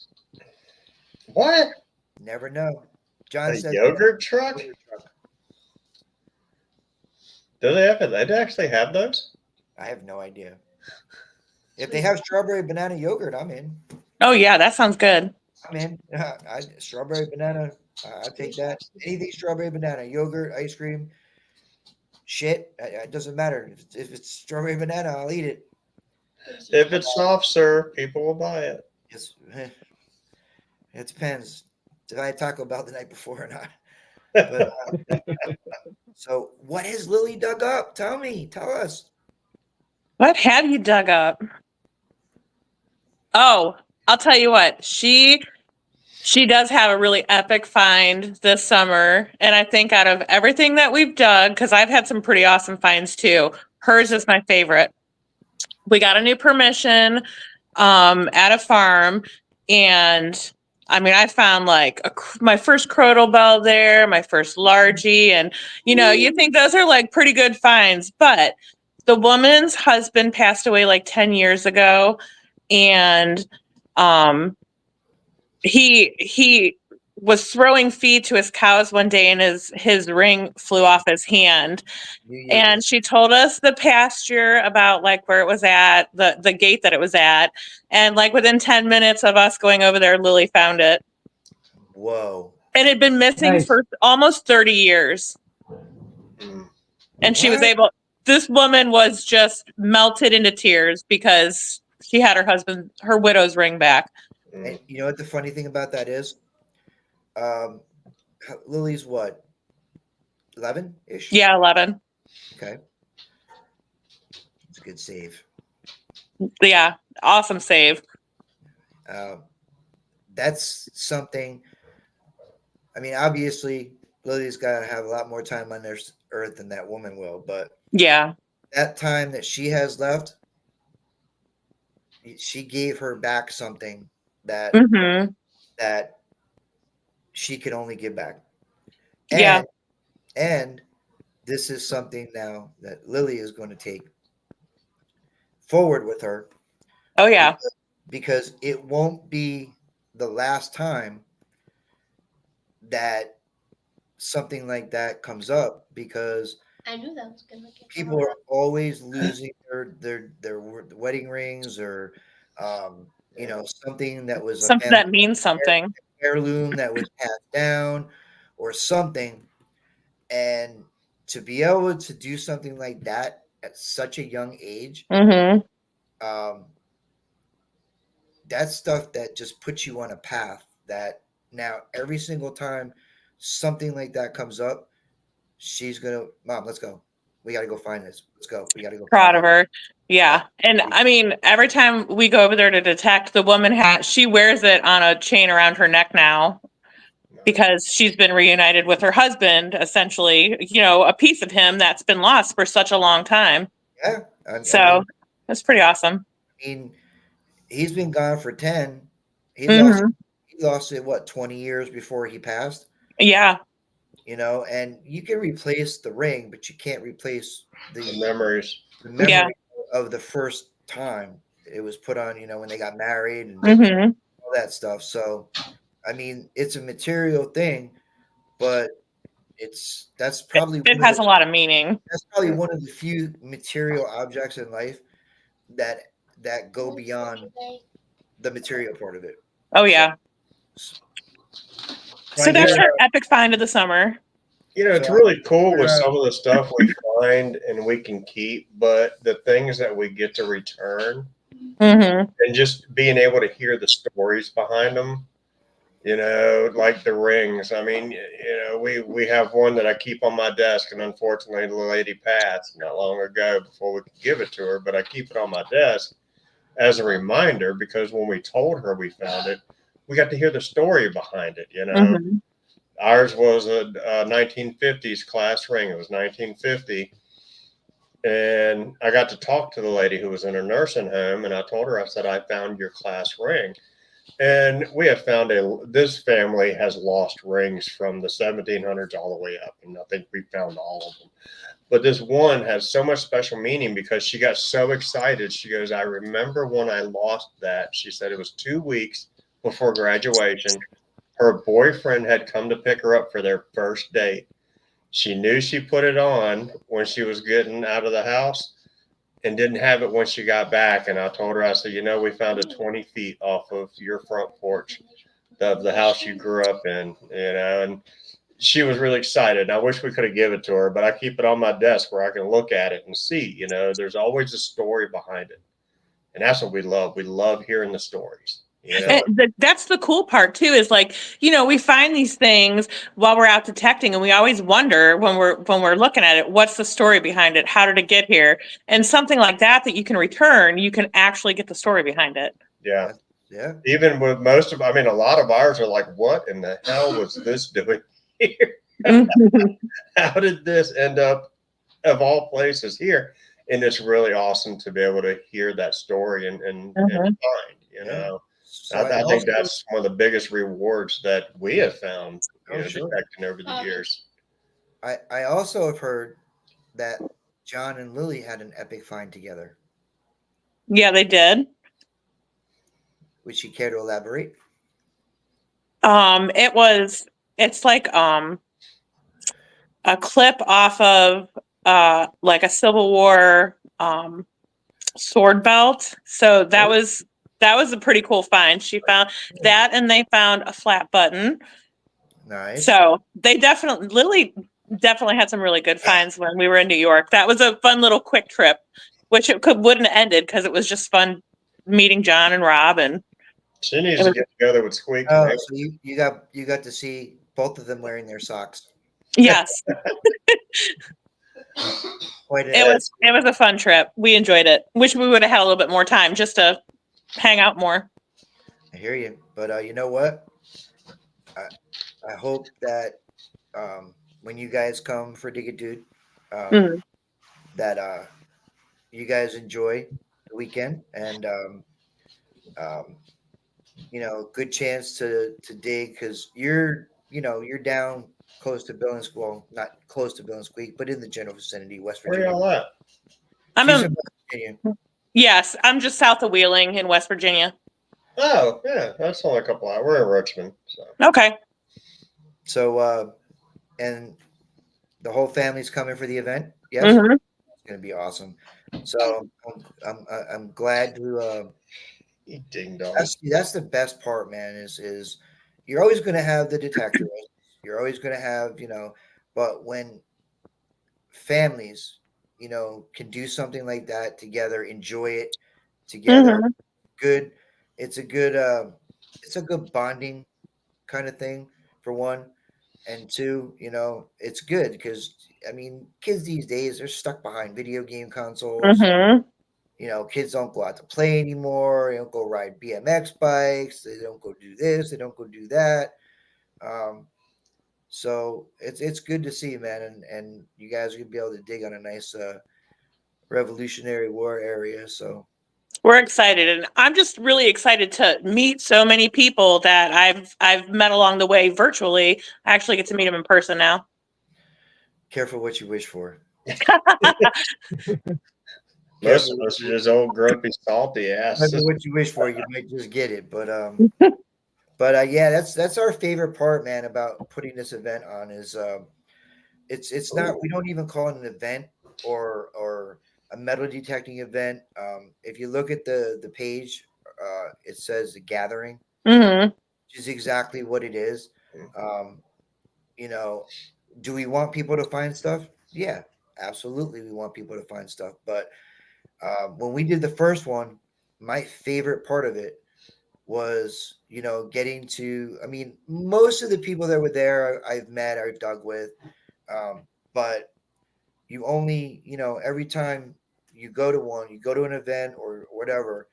What? Never know. John A said yogurt truck? yogurt truck. Do they have it? They actually have those? I have no idea. If they have strawberry banana yogurt, I'm in. Oh yeah, that sounds good. I'm in. Strawberry banana. I take that. Anything strawberry banana, yogurt, ice cream, shit. It doesn't matter. If it's strawberry banana, I'll eat it. If it's soft serve, people will buy it. It's, it depends. Did I had Taco Bell the night before or not? But, so, what has Lily dug up? Tell me. Tell us. What have you dug up? Oh, I'll tell you what. She does have a really epic find this summer, and I think out of everything that we've dug, because I've had some pretty awesome finds too, hers is my favorite. We got a new permission at a farm, and I mean, I found like my first crotal bell there, my first largie, and you think those are like pretty good finds, but the woman's husband passed away like 10 years ago, and he was throwing feed to his cows one day, and his ring flew off his hand. And she told us the pasture, about like where it was at, the gate that it was at, and like within 10 minutes of us going over there, Lily found it. Whoa. And it had been missing Nice. for almost 30 years. And she was What? able, this woman was just melted into tears because she had her widow's ring back. And you know what the funny thing about that is? Lily's what? 11-ish? Yeah, 11. Okay. It's a good save. Yeah, awesome save. That's something. I mean, obviously, Lily's got to have a lot more time on this earth than that woman will. But Yeah. that time that she has left, she gave her back something that Mm-hmm. that she can only give back. Yeah. And this is something now that Lily is going to take forward with her. Oh, yeah. Because it won't be the last time that something like that comes up, because I knew that was gonna get people are always losing their wedding rings, or something that was a Something family that means something. heirloom that was passed down or something. And to be able to do something like that at such a young age, Mm-hmm. that's stuff that just puts you on a path that now every single time something like that comes up, she's gonna, Mom, let's go. We got to go find this. Let's go. We got to go. Proud find of her. Yeah. And I mean, every time we go over there to detect, the woman she wears it on a chain around her neck now, because she's been reunited with her husband, essentially, a piece of him that's been lost for such a long time. Yeah. So that's pretty awesome. I mean, he's been gone for 10. He Mhm. lost it, what, 20 years before he passed? Yeah. And you can replace the ring, but you can't replace The memories. the memory Yeah. of the first time it was put on, when they got married and Mm-hmm. all that stuff. So, I mean, it's a material thing, but that's probably It has a lot of meaning. that's probably one of the few material objects in life that go beyond the material part of it. Oh, yeah. So that's Yeah. our epic find of the summer. It's So, really cool with some of the stuff we find and we can keep, but the things that we get to return Mm-hmm. and just being able to hear the stories behind them, like the rings. I mean, we have one that I keep on my desk, and unfortunately the lady passed not long ago before we could give it to her, but I keep it on my desk as a reminder, because when we told her we found it, we got to hear the story behind it. Mm-hmm. Ours was a 1950s class ring. It was 1950. And I got to talk to the lady who was in a nursing home, and I told her, I said, I found your class ring. And we have found this family has lost rings from the 1700s all the way up, and I think we found all of them. But this one has so much special meaning because she got so excited. She goes, I remember when I lost that. She said it was 2 weeks before graduation. Her boyfriend had come to pick her up for their first date. She knew she put it on when she was getting out of the house and didn't have it when she got back. And I told her, I said, you know, we found it 20 feet off of your front porch of the house you grew up in, you know, and she was really excited. And I wish we could have given it to her, but I keep it on my desk where I can look at it and see, you know, there's always a story behind it. And that's what we love. We love hearing the stories. You know? That's the cool part too, is like, you know, we find these things while we're out detecting, and we always wonder when we're looking at it, what's the story behind it? How did it get here? And something like that you can return, you can actually get the story behind it. Yeah. Yeah. Even with most of, I mean, a lot of ours are like, what in the hell was this doing here? How did this end up, of all places, here? And it's really awesome to be able to hear that story and find, you know. So I think that's one of the biggest rewards that we have found, you know, sure. detecting over the years. I also have heard that John and Lily had an epic find together. Yeah, they did. Would you care to elaborate? It's like a clip off of like a Civil War sword belt. So that was a pretty cool find. She found that, and they found a flat button. Nice. So Lily definitely had some really good finds when we were in New York. That was a fun little quick trip, which wouldn't have ended because it was just fun meeting John and Rob. And she needs to get together with Squeak. Oh, so you got to see both of them wearing their socks. yes, It was a fun trip. We enjoyed it. Wish we would have had a little bit more time just to hang out more. I hear you, but you know what? I hope that when you guys come for Dig a Dude, that you guys enjoy the weekend, and you know, good chance to dig, because you're down close to Billings, well, not close to Billings Squeak, but in the general vicinity, West Where Virginia. y'all at? She's in West Virginia. Yes, I'm just south of Wheeling in West Virginia. Oh, yeah, that's only a couple hours. We're in Richmond. So. Okay. So, and the whole family's coming for the event. Yes, Mm-hmm. It's going to be awesome. So I'm glad to. Ding dong. That's the best part, man. Is you're always going to have the detector. You're always going to have, but when families, can do something like that together, enjoy it together, good. It's a good bonding kind of thing, for one. And two, it's good because, I mean, kids these days are stuck behind video game consoles. Kids don't go out to play anymore. They don't go ride BMX bikes. They don't go do this. They don't go do that. So it's good to see, man. And you guys are going to be able to dig on a nice Revolutionary War area. So we're excited, and I'm just really excited to meet so many people that I've met along the way virtually. I actually get to meet them in person now. Careful what you wish for. Most of us are just old grumpy salty ass. What you wish for, you might just get it. But yeah, that's our favorite part, man, about putting this event on is it's not, we don't even call it an event or a metal detecting event. If you look at the page, it says the gathering, which is exactly what it is. Do we want people to find stuff? Yeah, absolutely. We want people to find stuff. But when we did the first one, my favorite part of it was, getting to, I mean, most of the people that were there, I've met, I've dug with, but you only, every time you go to one, you go to an event or whatever,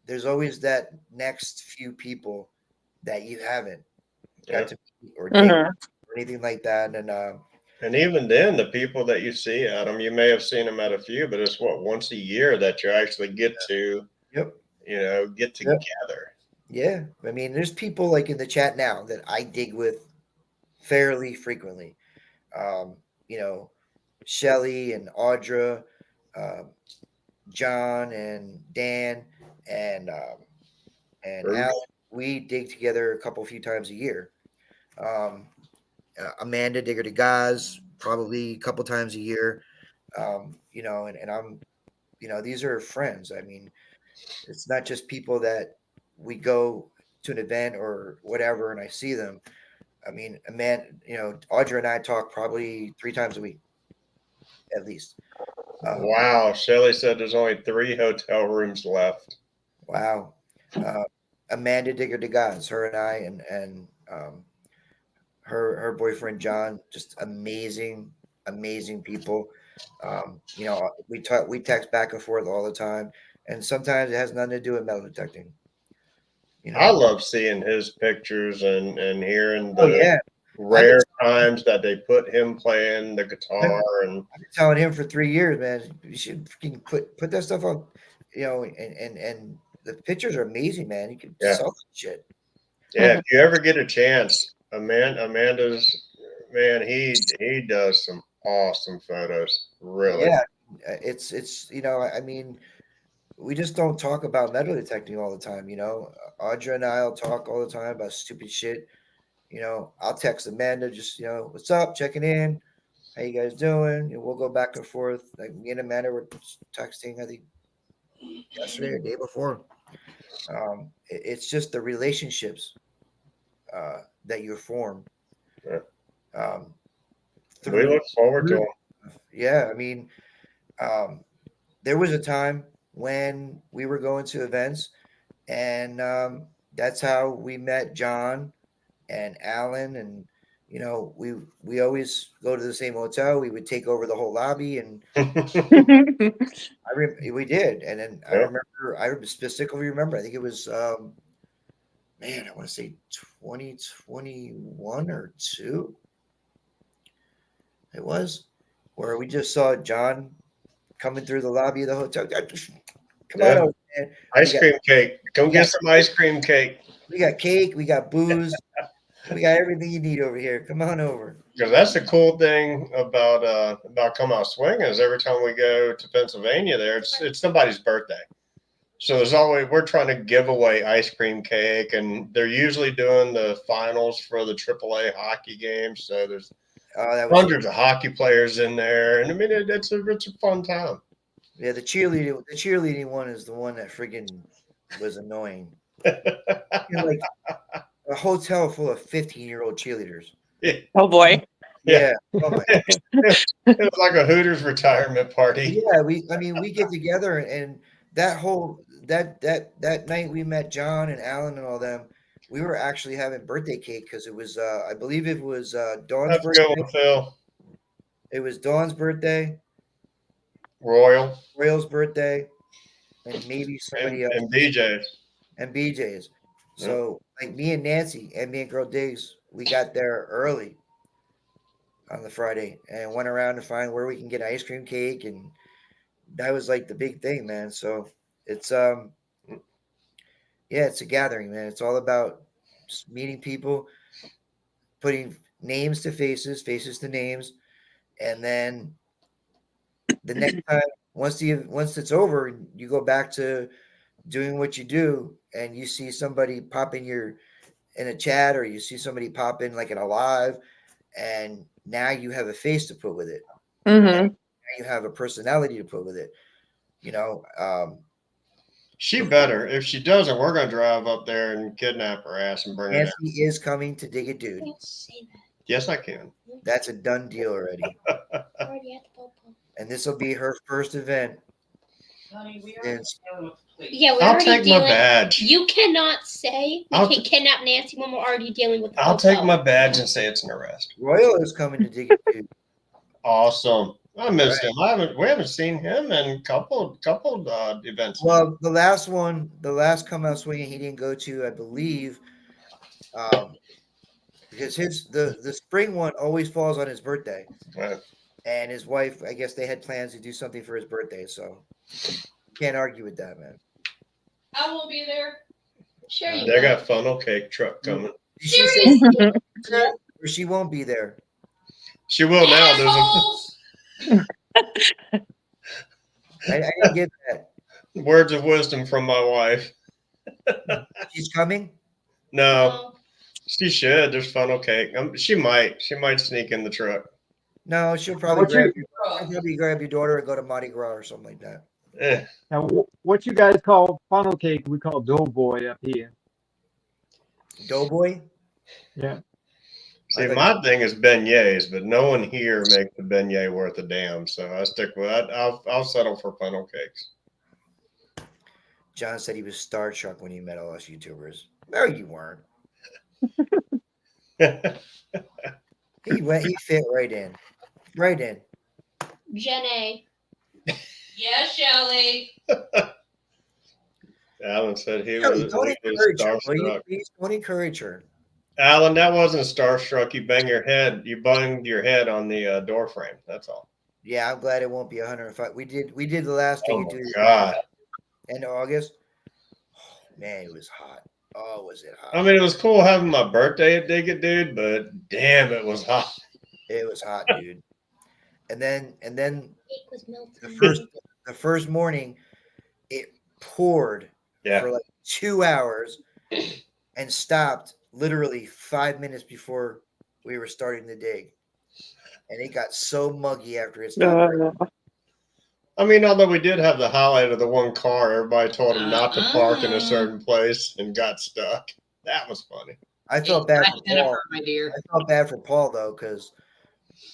there's always that next few people that you haven't got to meet or date or anything like that. And even then, the people that you see at them, you may have seen them at a few, but it's once a year that you actually get to, get together. Yeah. I mean, there's people like in the chat now that I dig with fairly frequently. Shelly and Audra, John and Dan and Bruce. Al, we dig together a few times a year. Amanda Digger to Gaz, probably a couple times a year. You know, and I'm, you know, these are friends. I mean, it's not just people that we go to an event or whatever and I see them. I mean, Amanda, you know, Audra and I talk probably 3 times a week, at least. Wow. Shelly said there's only 3 hotel rooms left. Wow. Amanda Digger de Gaz, her and I, and her boyfriend John, just amazing people. You know, we text back and forth all the time, and sometimes it has nothing to do with metal detecting. You know, I love seeing his pictures and hearing oh the yeah, rare times that they put him playing the guitar. And I've been telling him for 3 years, man, you should freaking put that stuff on. You know, and the pictures are amazing, man. You can Yeah. sell that shit. yeah, if you ever get a chance, Amanda's man, he does some awesome photos. Really. Yeah, it's you know, I mean, we just don't talk about metal detecting all the time. You know, Audra and I'll talk all the time about stupid shit. You know, I'll text Amanda, just, you know, what's up, checking in, how you guys doing? And we'll go back and forth. Like me and Amanda were texting, I think yesterday or day before. It's just the relationships that you form. Yeah. We Through, look forward to them. yeah, I mean, there was a time when we were going to events, and that's how we met John and Alan, and you know, we always go to the same hotel. We would take over the whole lobby, and we did. And then Yeah. I specifically remember. I think it was man, I want to say 2021 or 2. It was where we just saw John coming through the lobby of the hotel. Come on Yeah. over, man. Ice We got- cream cake. Come get some ice cream cake. We got cake, we got booze, we got everything you need over here. Come on over. Because that's the cool thing about Come Out Swing is every time we go to Pennsylvania, there it's somebody's birthday. So there's always we're trying to give away ice cream cake, and they're usually doing the finals for the AAA hockey games. So there's That was hundreds of hockey players in there, and I mean it's a fun time. yeah. The cheerleading one is the one that friggin' was annoying. You know, like a hotel full of 15-year-old cheerleaders. Oh boy. Yeah. Oh my. It was like a Hooters retirement party. Yeah. We get together, and that whole that night we met John and Alan and all them. We were actually having birthday cake because it was I believe it was Dawn's That's a birthday. good one, Phil. It was Dawn's birthday, Royal Royal's birthday, and maybe somebody else. and BJ's. And BJ's. So like me and Nancy and me and Girl Diggs, we got there early on the Friday and went around to find where we can get ice cream cake, and that was like the big thing, man. So it's yeah, it's a gathering, man. It's all about just meeting people, putting names to faces, faces to names, and then the next time once it's over, you go back to doing what you do, and you see somebody pop in a chat, or you see somebody pop in like in a live, and now you have a face to put with it. Mm-hmm. Now you have a personality to put with it. You know, She better. If she doesn't, we're gonna drive up there and kidnap her ass and bring her down. Nancy is coming to Dig It Dude. Don't say that. Yes, I can. That's a done deal already. Already at the popo. And this will be her first event. Honey, we Since- Yeah, we're I'll already take my dealing. badge. You cannot say we I'll can kidnap Nancy when we're already dealing with the I'll popo. take my badge and say it's an arrest. Royal is coming to Dig It Dude. Awesome. I miss Right. him. We haven't seen him in couple events. Well, the last Come Out Swinging he didn't go to, I believe, because the spring one always falls on his birthday, Right. and his wife, I guess they had plans to do something for his birthday, so can't argue with that, man. I will be there. Sure you They will. got funnel cake truck coming. Did she say Seriously? or she won't be there? She will now. There's a Assholes! I didn't get that. Words of wisdom from my wife. She's coming. No, she should. There's funnel cake. She might sneak in the truck. No, she'll probably What you- grab your daughter and go to Mardi Gras or something like that. Eh. Now, what you guys call funnel cake, we call doughboy up here. Doughboy. Yeah. See, my thing is beignets, but no one here makes the beignet worth a damn. So I stick with that. I'll settle for funnel cakes. John said he was starstruck when he met all us YouTubers. No, you weren't. He fit right in. Right in. Jenny. Yeah, Shelly. Alan said he Don't was encourage her, will you? starstruck. Please don't encourage her. Alan, that wasn't starstruck. You banged your head on the door frame. That's all. Yeah, I'm glad it won't be 105. We did the last Oh thing my you did God. end of August. Oh, man, it was hot. Oh, was it hot? I mean, it was cool having my birthday at Dig It Dude, but damn, it was hot. It was hot, dude. And then Cake was melting. the first morning, it poured Yeah. for like 2 hours and stopped literally 5 minutes before we were starting the dig. And it got so muggy after it stopped. I mean, although we did have the highlight of the one car, everybody told him not to park in a certain place and got stuck. That was funny. I felt bad for Paul. Jennifer, my dear. I felt bad for Paul though, because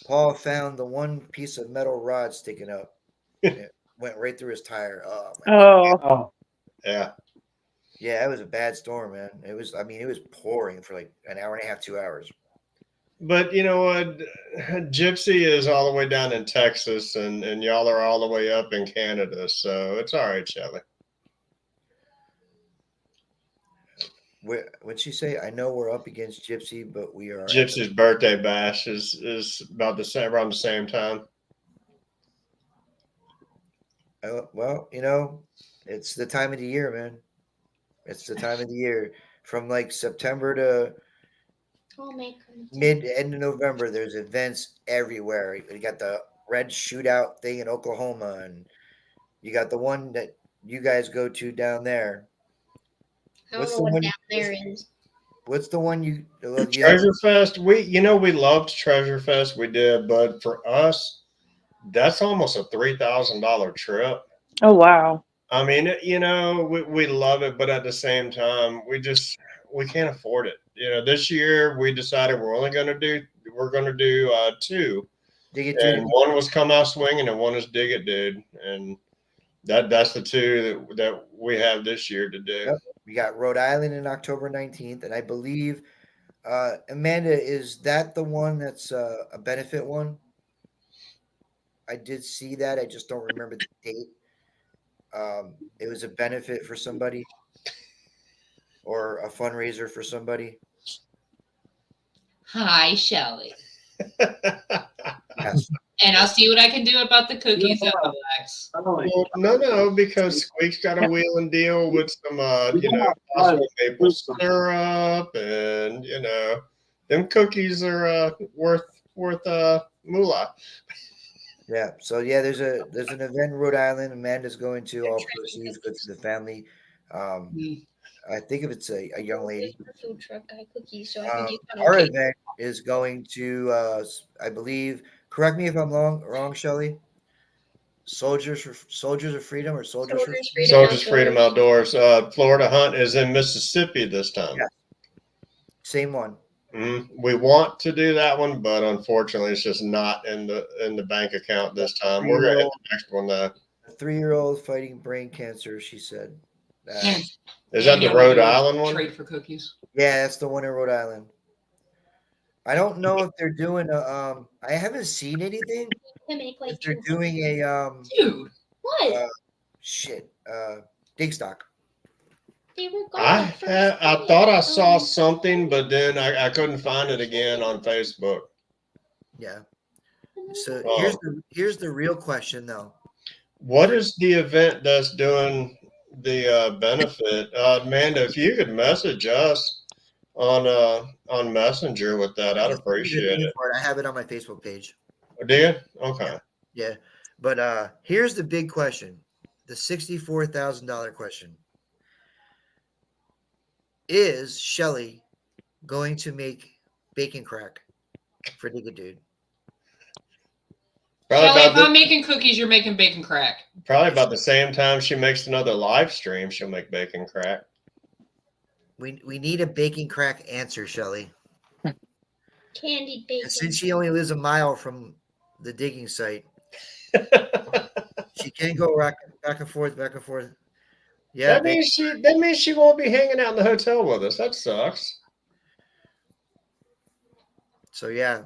Paul found the one piece of metal rod sticking up. It went right through his tire. Oh, my God. Oh, Oh, Yeah. Yeah, it was a bad storm, man. It was pouring for like an hour and a half, 2 hours. But you know what? Gypsy is all the way down in Texas, and y'all are all the way up in Canada. So it's all right, Shelly. What'd she say? I know we're up against Gypsy, but we are. Gypsy's birthday bash is about the same around the same time. Well, it's the time of the year, man. It's the time of the year. From like September to I'll make them. end of November, there's events everywhere. You got the Red Shootout thing in Oklahoma, and you got the one that you guys go to down there. I don't What's know the what one- down there is. What's the one you? Treasure Fest. We loved Treasure Fest. We did, but for us, that's almost a $3,000 trip. oh wow. I mean, we love it, but at the same time, we can't afford it. This year we decided we're going to do two, Dig it, and dude. one was Come Out Swinging, and one is Dig It Dude, and that's the two that we have this year to do. Yep. We got Rhode Island in October 19th, and I believe Amanda, is that the one that's a benefit one? I did see that. I just don't remember the date. It was a benefit for somebody or a fundraiser for somebody. Hi, Shelly. Yes. And I'll see what I can do about the cookies, Alex. Well, no, because Squeak's got a wheel and deal with some, possible maple syrup, and them cookies are worth moolah. Yeah. So yeah, there's an event in Rhode Island. Amanda's going to. All proceeds go to the family. I think if it's a young lady. Food truck guy cookies, so I can get funnel Our cake. event is going to, I believe. Correct me if I'm wrong, Shelly. Soldiers of Freedom or Soldiers for Soldiers Freedom Outdoors. Florida Hunt is in Mississippi this time. Yeah. Same one. We want to do that one, but unfortunately, it's just not in the bank account this time. We're gonna hit the next one though. A 3-year-old fighting brain cancer. She said. Is that the Rhode Island one? Trade for cookies. Yeah, that's the one in Rhode Island. I don't know if they're doing a. I haven't seen anything. They make like If they're two- doing a Dude. What? dig stock. They were gone I the first thought day. I saw something, but then I couldn't find it again on Facebook. Yeah. So Oh. here's the real question though. What is the event that's doing the benefit? Amanda, if you could message us on Messenger with that, I'd appreciate it. I have it on my Facebook page. Do you? Okay. Yeah. But here's the big question. The $64,000 question. Is Shelly going to make bacon crack for Digga Dude? Probably Kelly, if about, I'm making cookies, you're making bacon crack. probably about the same time she makes another live stream, she'll make bacon crack. We need a bacon crack answer, Shelly. Candied bacon. And since she only lives a mile from the digging site, she can go back and forth, back and forth. Yeah, That means she won't be hanging out in the hotel with us. That sucks. so yeah,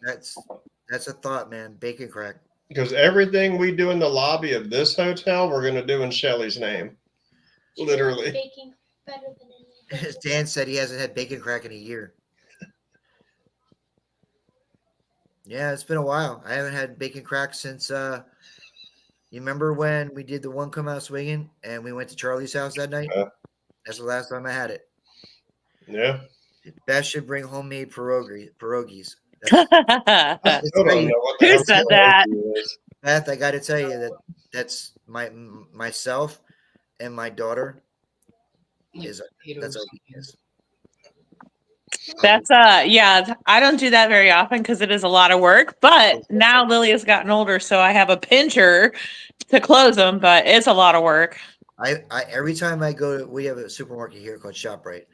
that's a thought, man. Bacon crack. Because everything we do in the lobby of this hotel, we're gonna do in Shelly's name. Literally. Baking better than any. As Dan said, he hasn't had bacon crack in a year. Yeah, it's been a while. I haven't had bacon crack since you remember when we did the one come out swinging and we went to Charlie's house that night? Yeah. That's the last time I had it. Yeah. Beth should bring homemade pierogies. Who I still don't know what the Who hell said pierogi that? is. Beth, I got to tell you that's myself and my daughter is that's our weakness. That's yeah, I don't do that very often because it is a lot of work. But now Lily has gotten older, so I have a pincher to close them, but it's a lot of work. I every time I go to, we have a supermarket here called ShopRite.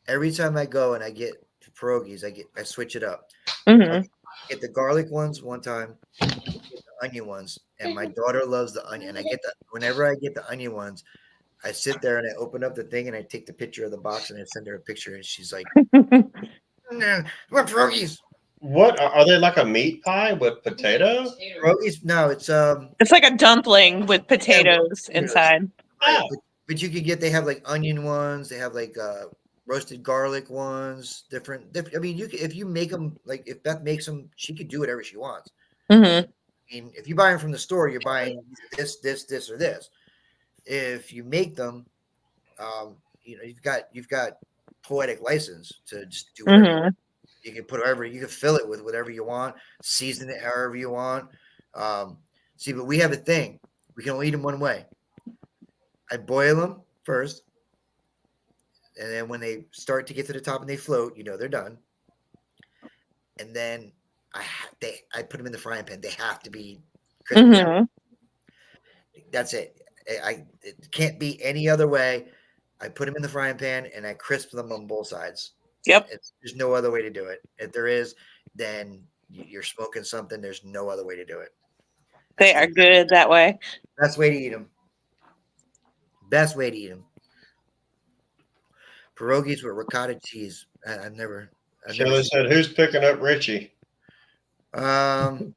Every time I go and I get pierogies, I switch it up. Hmm. Get the garlic ones one time, get the onion ones, and my daughter loves the onion. And whenever I get the onion ones, I sit there and I open up the thing and I take the picture of the box and I send her a picture and she's like, "No, what pierogies? What are they, like a meat pie with potato? Pierogies? No, it's It's like a dumpling with potatoes inside. Oh, but you can get, they have like onion ones, they have like roasted garlic ones, different. I mean, if you make them, like if Beth makes them, she could do whatever she wants. Hmm. I mean, if you buy them from the store, you're buying this, or this. If you make them, you've got poetic license to just do whatever. Hmm. You can put whatever, you can fill it with whatever you want, season it however you want. See, but we have a thing. We can only eat them one way. I boil them first, and then when they start to get to the top and they float, they're done. And then I put them in the frying pan. They have to be crispy. Hmm. That's it. It can't be any other way. I put them in the frying pan and I crisp them on both sides. Yep. There's no other way to do it. If there is, then you're smoking something. There's no other way to do it. They are good that way. Best way to eat them. Best way to eat them. Pierogies with ricotta cheese. I've never Shelly said, "Who's picking up Richie?" Thumb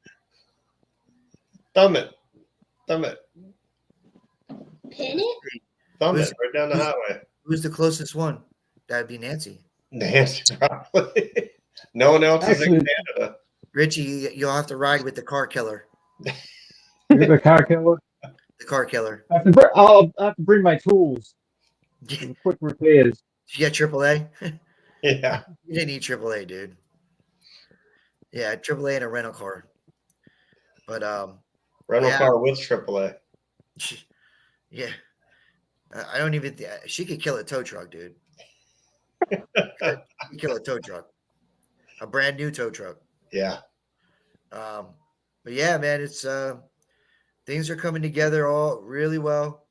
Thumb it. Pin it? Thumb Who's- it right down the highway. Who's the closest one? That'd be Nancy. Nancy, probably. No one else is in Actually- Canada. Richie, you'll have to ride with the car killer. You're the car killer. The car killer. I'll have to bring my tools for You quick repairs. got AAA? Yeah. You didn't need AAA, dude. Yeah, AAA and a rental car. But Rental Yeah. car with AAA. yeah, I don't even. She could kill a tow truck, dude. She'd kill a tow truck, a brand new tow truck. Yeah. But yeah, man, it's things are coming together all really well.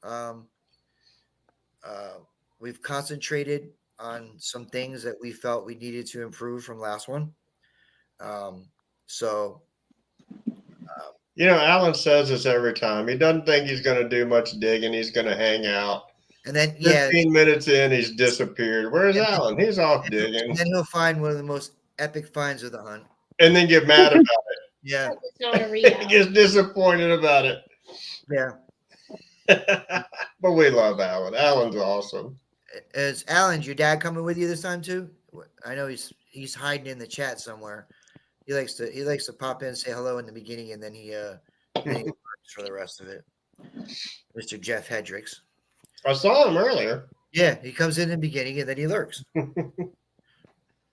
We've concentrated on some things that we felt we needed to improve from last one. So Alan says this every time. He doesn't think he's going to do much digging. He's going to hang out. and then yeah, 15 minutes in, he's disappeared. Where's Alan? He's off digging. and then he'll find one of the most epic finds of the hunt. And then get mad about Yeah, It's not a it. reality. Gets disappointed about it. yeah. But we love Alan. Alan's awesome. Is Alan, your dad coming with you this time too? I know he's hiding in the chat somewhere. He likes to pop in, say hello in the beginning, and then he works for the rest of it. Mr. Jeff Hendricks. I saw him earlier. Yeah, he comes in the beginning and then he lurks.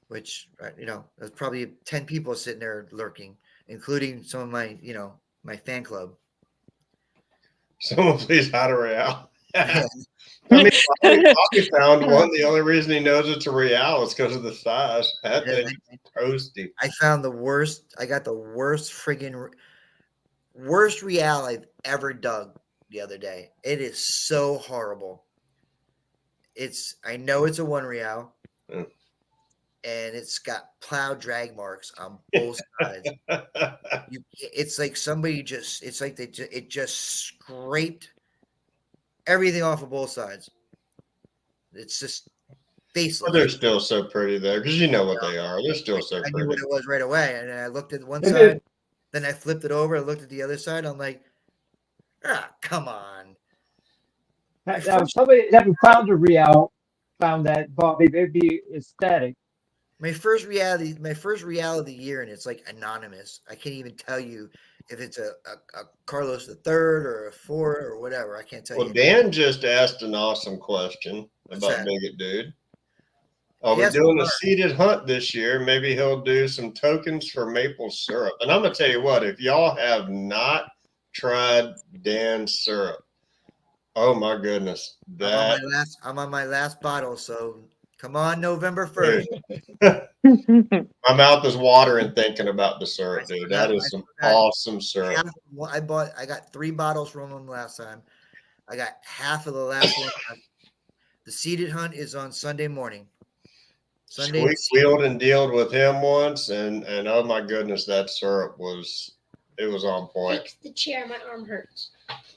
Which there's probably 10 people sitting there lurking, including some of my my fan club. Someone please hide a real. I mean, Bobby found one. The only reason he knows it's a real is because of the size. That thing's toasty. I found the worst. I got the worst friggin' worst real I've ever dug the other day. It is so horrible. I know it's a 1 real, Mm. and it's got plow drag marks on both sides. It's like somebody just. It's like it just scraped everything off of both sides. It's just faceless. But they're still so pretty though, because you know what they are. They're still so I knew what pretty. it was right away, and I looked at one It side, is. then I flipped it over, and looked at the other side. I'm like, come on. Now, somebody that found a real found that Bobby, they'd be ecstatic. My first reality of the year, and it's like anonymous. I can't even tell you if it's a Carlos III or a 4 or whatever. I can't tell Well, you. Dan just asked an awesome question What's about that? Bigot Dude. Are we Yes, doing we a are. seeded hunt this year? Maybe he'll do some tokens for maple syrup. And I'm gonna tell you what, if y'all have not tried Dan's syrup, oh my goodness, that I'm on my last bottle, so come on, November 1st. my mouth is watering thinking about the syrup, dude. That is some awesome syrup. I got 3 bottles from them last time. I got half of the last one. The seeded hunt is on Sunday morning. We wheeled and dealed with him once, and oh my goodness, that syrup was on point. Fix the chair. My arm hurts.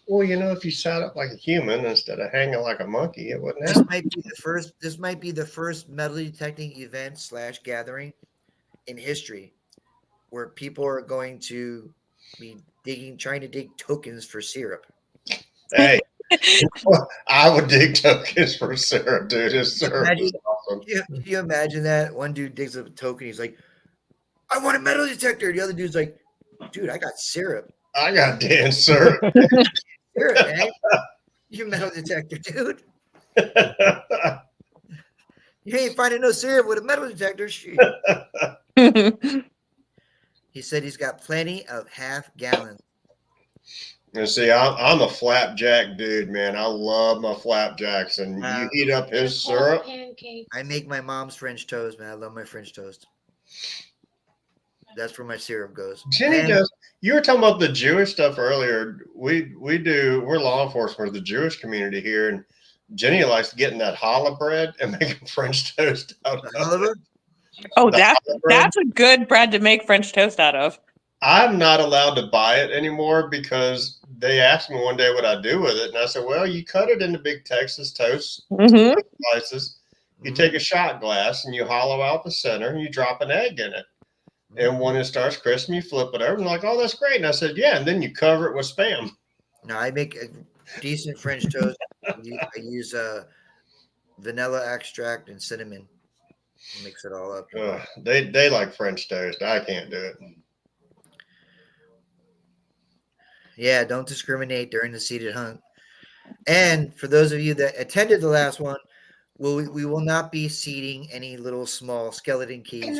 Well, you know, if you sat up like a human instead of hanging like a monkey, it wouldn't This happen. might be the first. This might be the first metal detecting event / gathering in history where people are going to be trying to dig tokens for syrup. Hey, I would dig tokens for syrup, dude. His syrup is awesome. Can you imagine that? One dude digs up a token. He's like, "I want a metal detector." The other dude's like, "Dude, I got syrup." I got Dan syrup. Syrup, man. You metal detector, dude. You ain't finding no syrup with a metal detector. Shit. He said he's got plenty of half gallons. And see, I'm a flapjack dude, man. I love my flapjacks, and you heat up his syrup. Pancakes. I make my mom's French toast, man. I love my French toast. That's where my syrup goes. Jenny And does. You were talking about the Jewish stuff earlier. We're law enforcement of the Jewish community here, and Jenny likes getting that challah bread and making French toast out of it. Oliver, Oh, The that's challah bread. that's a good bread to make French toast out of. I'm not allowed to buy it anymore because they asked me one day what I do with it, and I said, "Well, you cut it into big Texas toast Hmm slices. You take a shot glass and you hollow out the center, and you drop an egg in it. And when it starts crisping, you flip it over, and like, oh, that's great." And I said, "Yeah," and then you cover it with Spam. no, I make a decent French toast. I use vanilla extract and cinnamon. Mix it all up. Ugh, they like French toast. I can't do it. Yeah, don't discriminate during the seeded hunt. And for those of you that attended the last one, we will not be seeding any little small skeleton keys.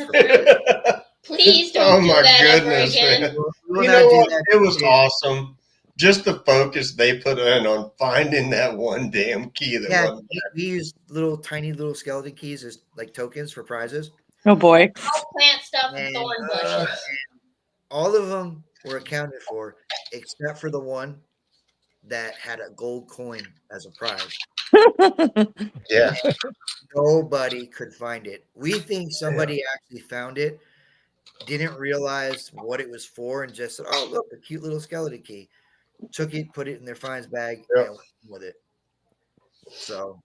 Please Oh don't do my that goodness, ever again. man. We will You not know do what? that. It was awesome. Just the focus they put in on finding that one damn key that Yeah, wasn't. we use tiny little skeleton keys as like tokens for prizes. Oh boy. I'll plant stuff in And, thorn bushes. All of them were accounted for, except for the one that had a gold coin as a prize. Yeah. Nobody could find it. We think somebody actually found it, didn't realize what it was for, and just said, "Oh, look, a cute little skeleton key." Took it, put it in their finds bag, Yep. and went with it. So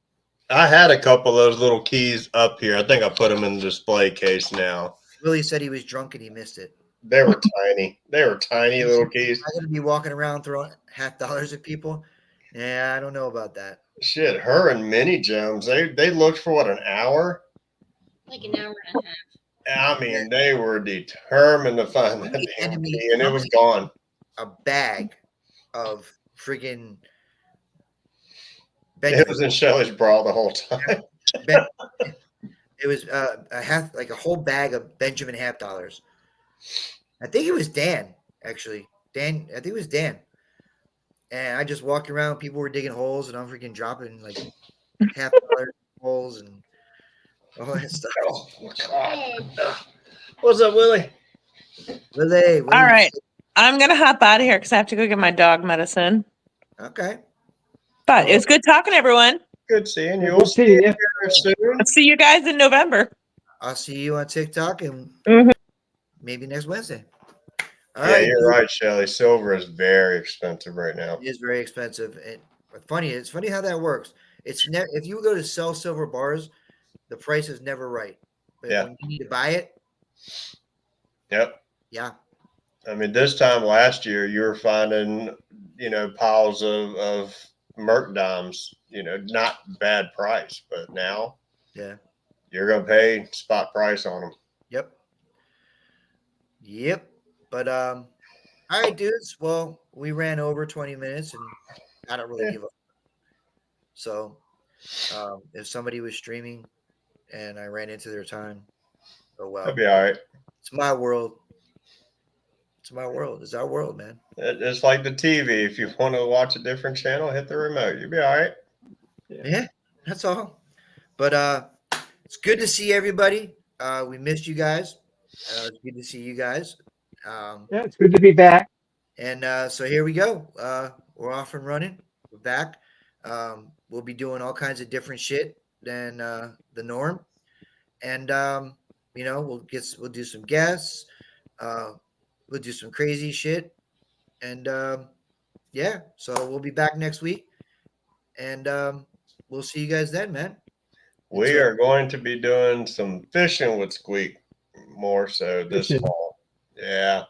I had a couple of those little keys up here. I think I put them in the display case now. Willie said he was drunk and he missed it. They were tiny. They were tiny little keys. I'm gonna be walking around throwing $50 at people. Yeah, I don't know about that. Shit, her and Minnie Jones, they looked for what, an hour? Like an hour and a half. I mean, they were determined to find that The damn enemy- key, and it was gone. A bag of friggin' It Benjamin. was in Shelley's bra the whole time. It was a whole bag of Benjamin $50. I think it was Dan actually. Dan. I think it was Dan. And I just walked around. People were digging holes, and I'm freaking dropping like $50 holes and all that stuff. Oh, God. What's up, Willie? Lily, what All do you right. say? I'm gonna hop out of here because I have to go get my dog medicine. Okay. But Oh. it's good talking to everyone. Good seeing you. Good We'll see seeing you you. here soon. I'll see you guys in November. I'll see you on TikTok and Mhm. maybe next Wednesday. All Yeah, right. you're dude. right, Shelly. Silver is very expensive right now. It is very expensive. And funny, it's funny how that works. It's never if you go to sell silver bars, the price is never right. But Yeah. when you need to buy it, Yep. yeah. I mean, this time last year, you were finding, piles of Merc dimes, not bad price, but now Yeah. you're going to pay spot price on them. Yep. Yep. But all right, dudes. Well, we ran over 20 minutes and I don't really Yeah. give up. So if somebody was streaming and I ran into their time, oh well. That'd be all right. It's my world. It's my world. It's our world, man. It's like the TV. If you want to watch a different channel, hit the remote. You'll be all right. Yeah, that's all. But it's good to see everybody. We missed you guys. It's good to see you guys. Yeah, it's good to be back. And so here we go. We're off and running. We're back. We'll be doing all kinds of different shit than the norm. And we'll do some guests. We'll do some crazy shit. And yeah, so we'll be back next week. And we'll see you guys then, man. We are going to be doing some fishing with Squeak more so this Fishing. fall. Yeah.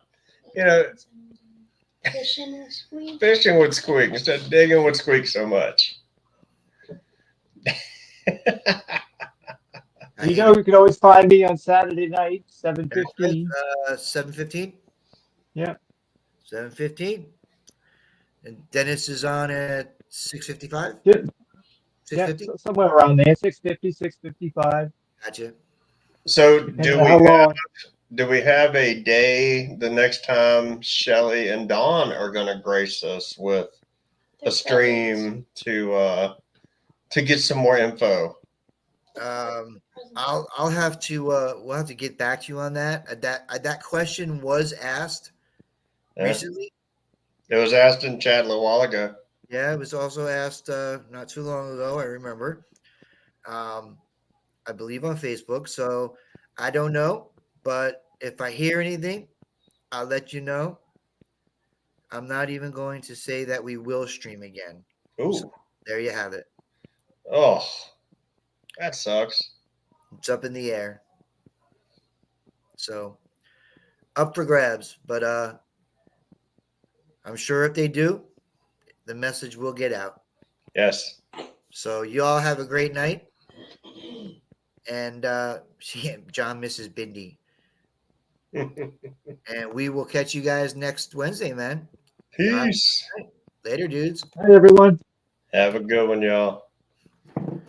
Fishing with Squeak. Fishing with Squeak instead of digging with Squeak so much. You can always find me on Saturday night, 7:15. 7:15. Yeah. 7:15. And Dennis is on at 6:55. Yeah, 6:50. somewhere around there, 6:50, 6:55. Gotcha. So Depends on how long. do we have a day the next time Shelly and Dawn are going to grace us with a stream to get some more info? I'll have to we'll have to get back to you on that. That question was asked Yeah. recently. It was asked in chat a little while ago. Yeah, it was also asked not too long ago. I remember. I believe on Facebook. So I don't know, but if I hear anything, I'll let you know. I'm not even going to say that we will stream again. Ooh. There you have it. Oh, that sucks. It's up in the air. So up for grabs, but I'm sure if they do, the message will get out. Yes. So you all have a great night. And John misses Bindi. And we will catch you guys next Wednesday, man. Peace. Later, dudes. Hi, everyone. Have a good one, y'all.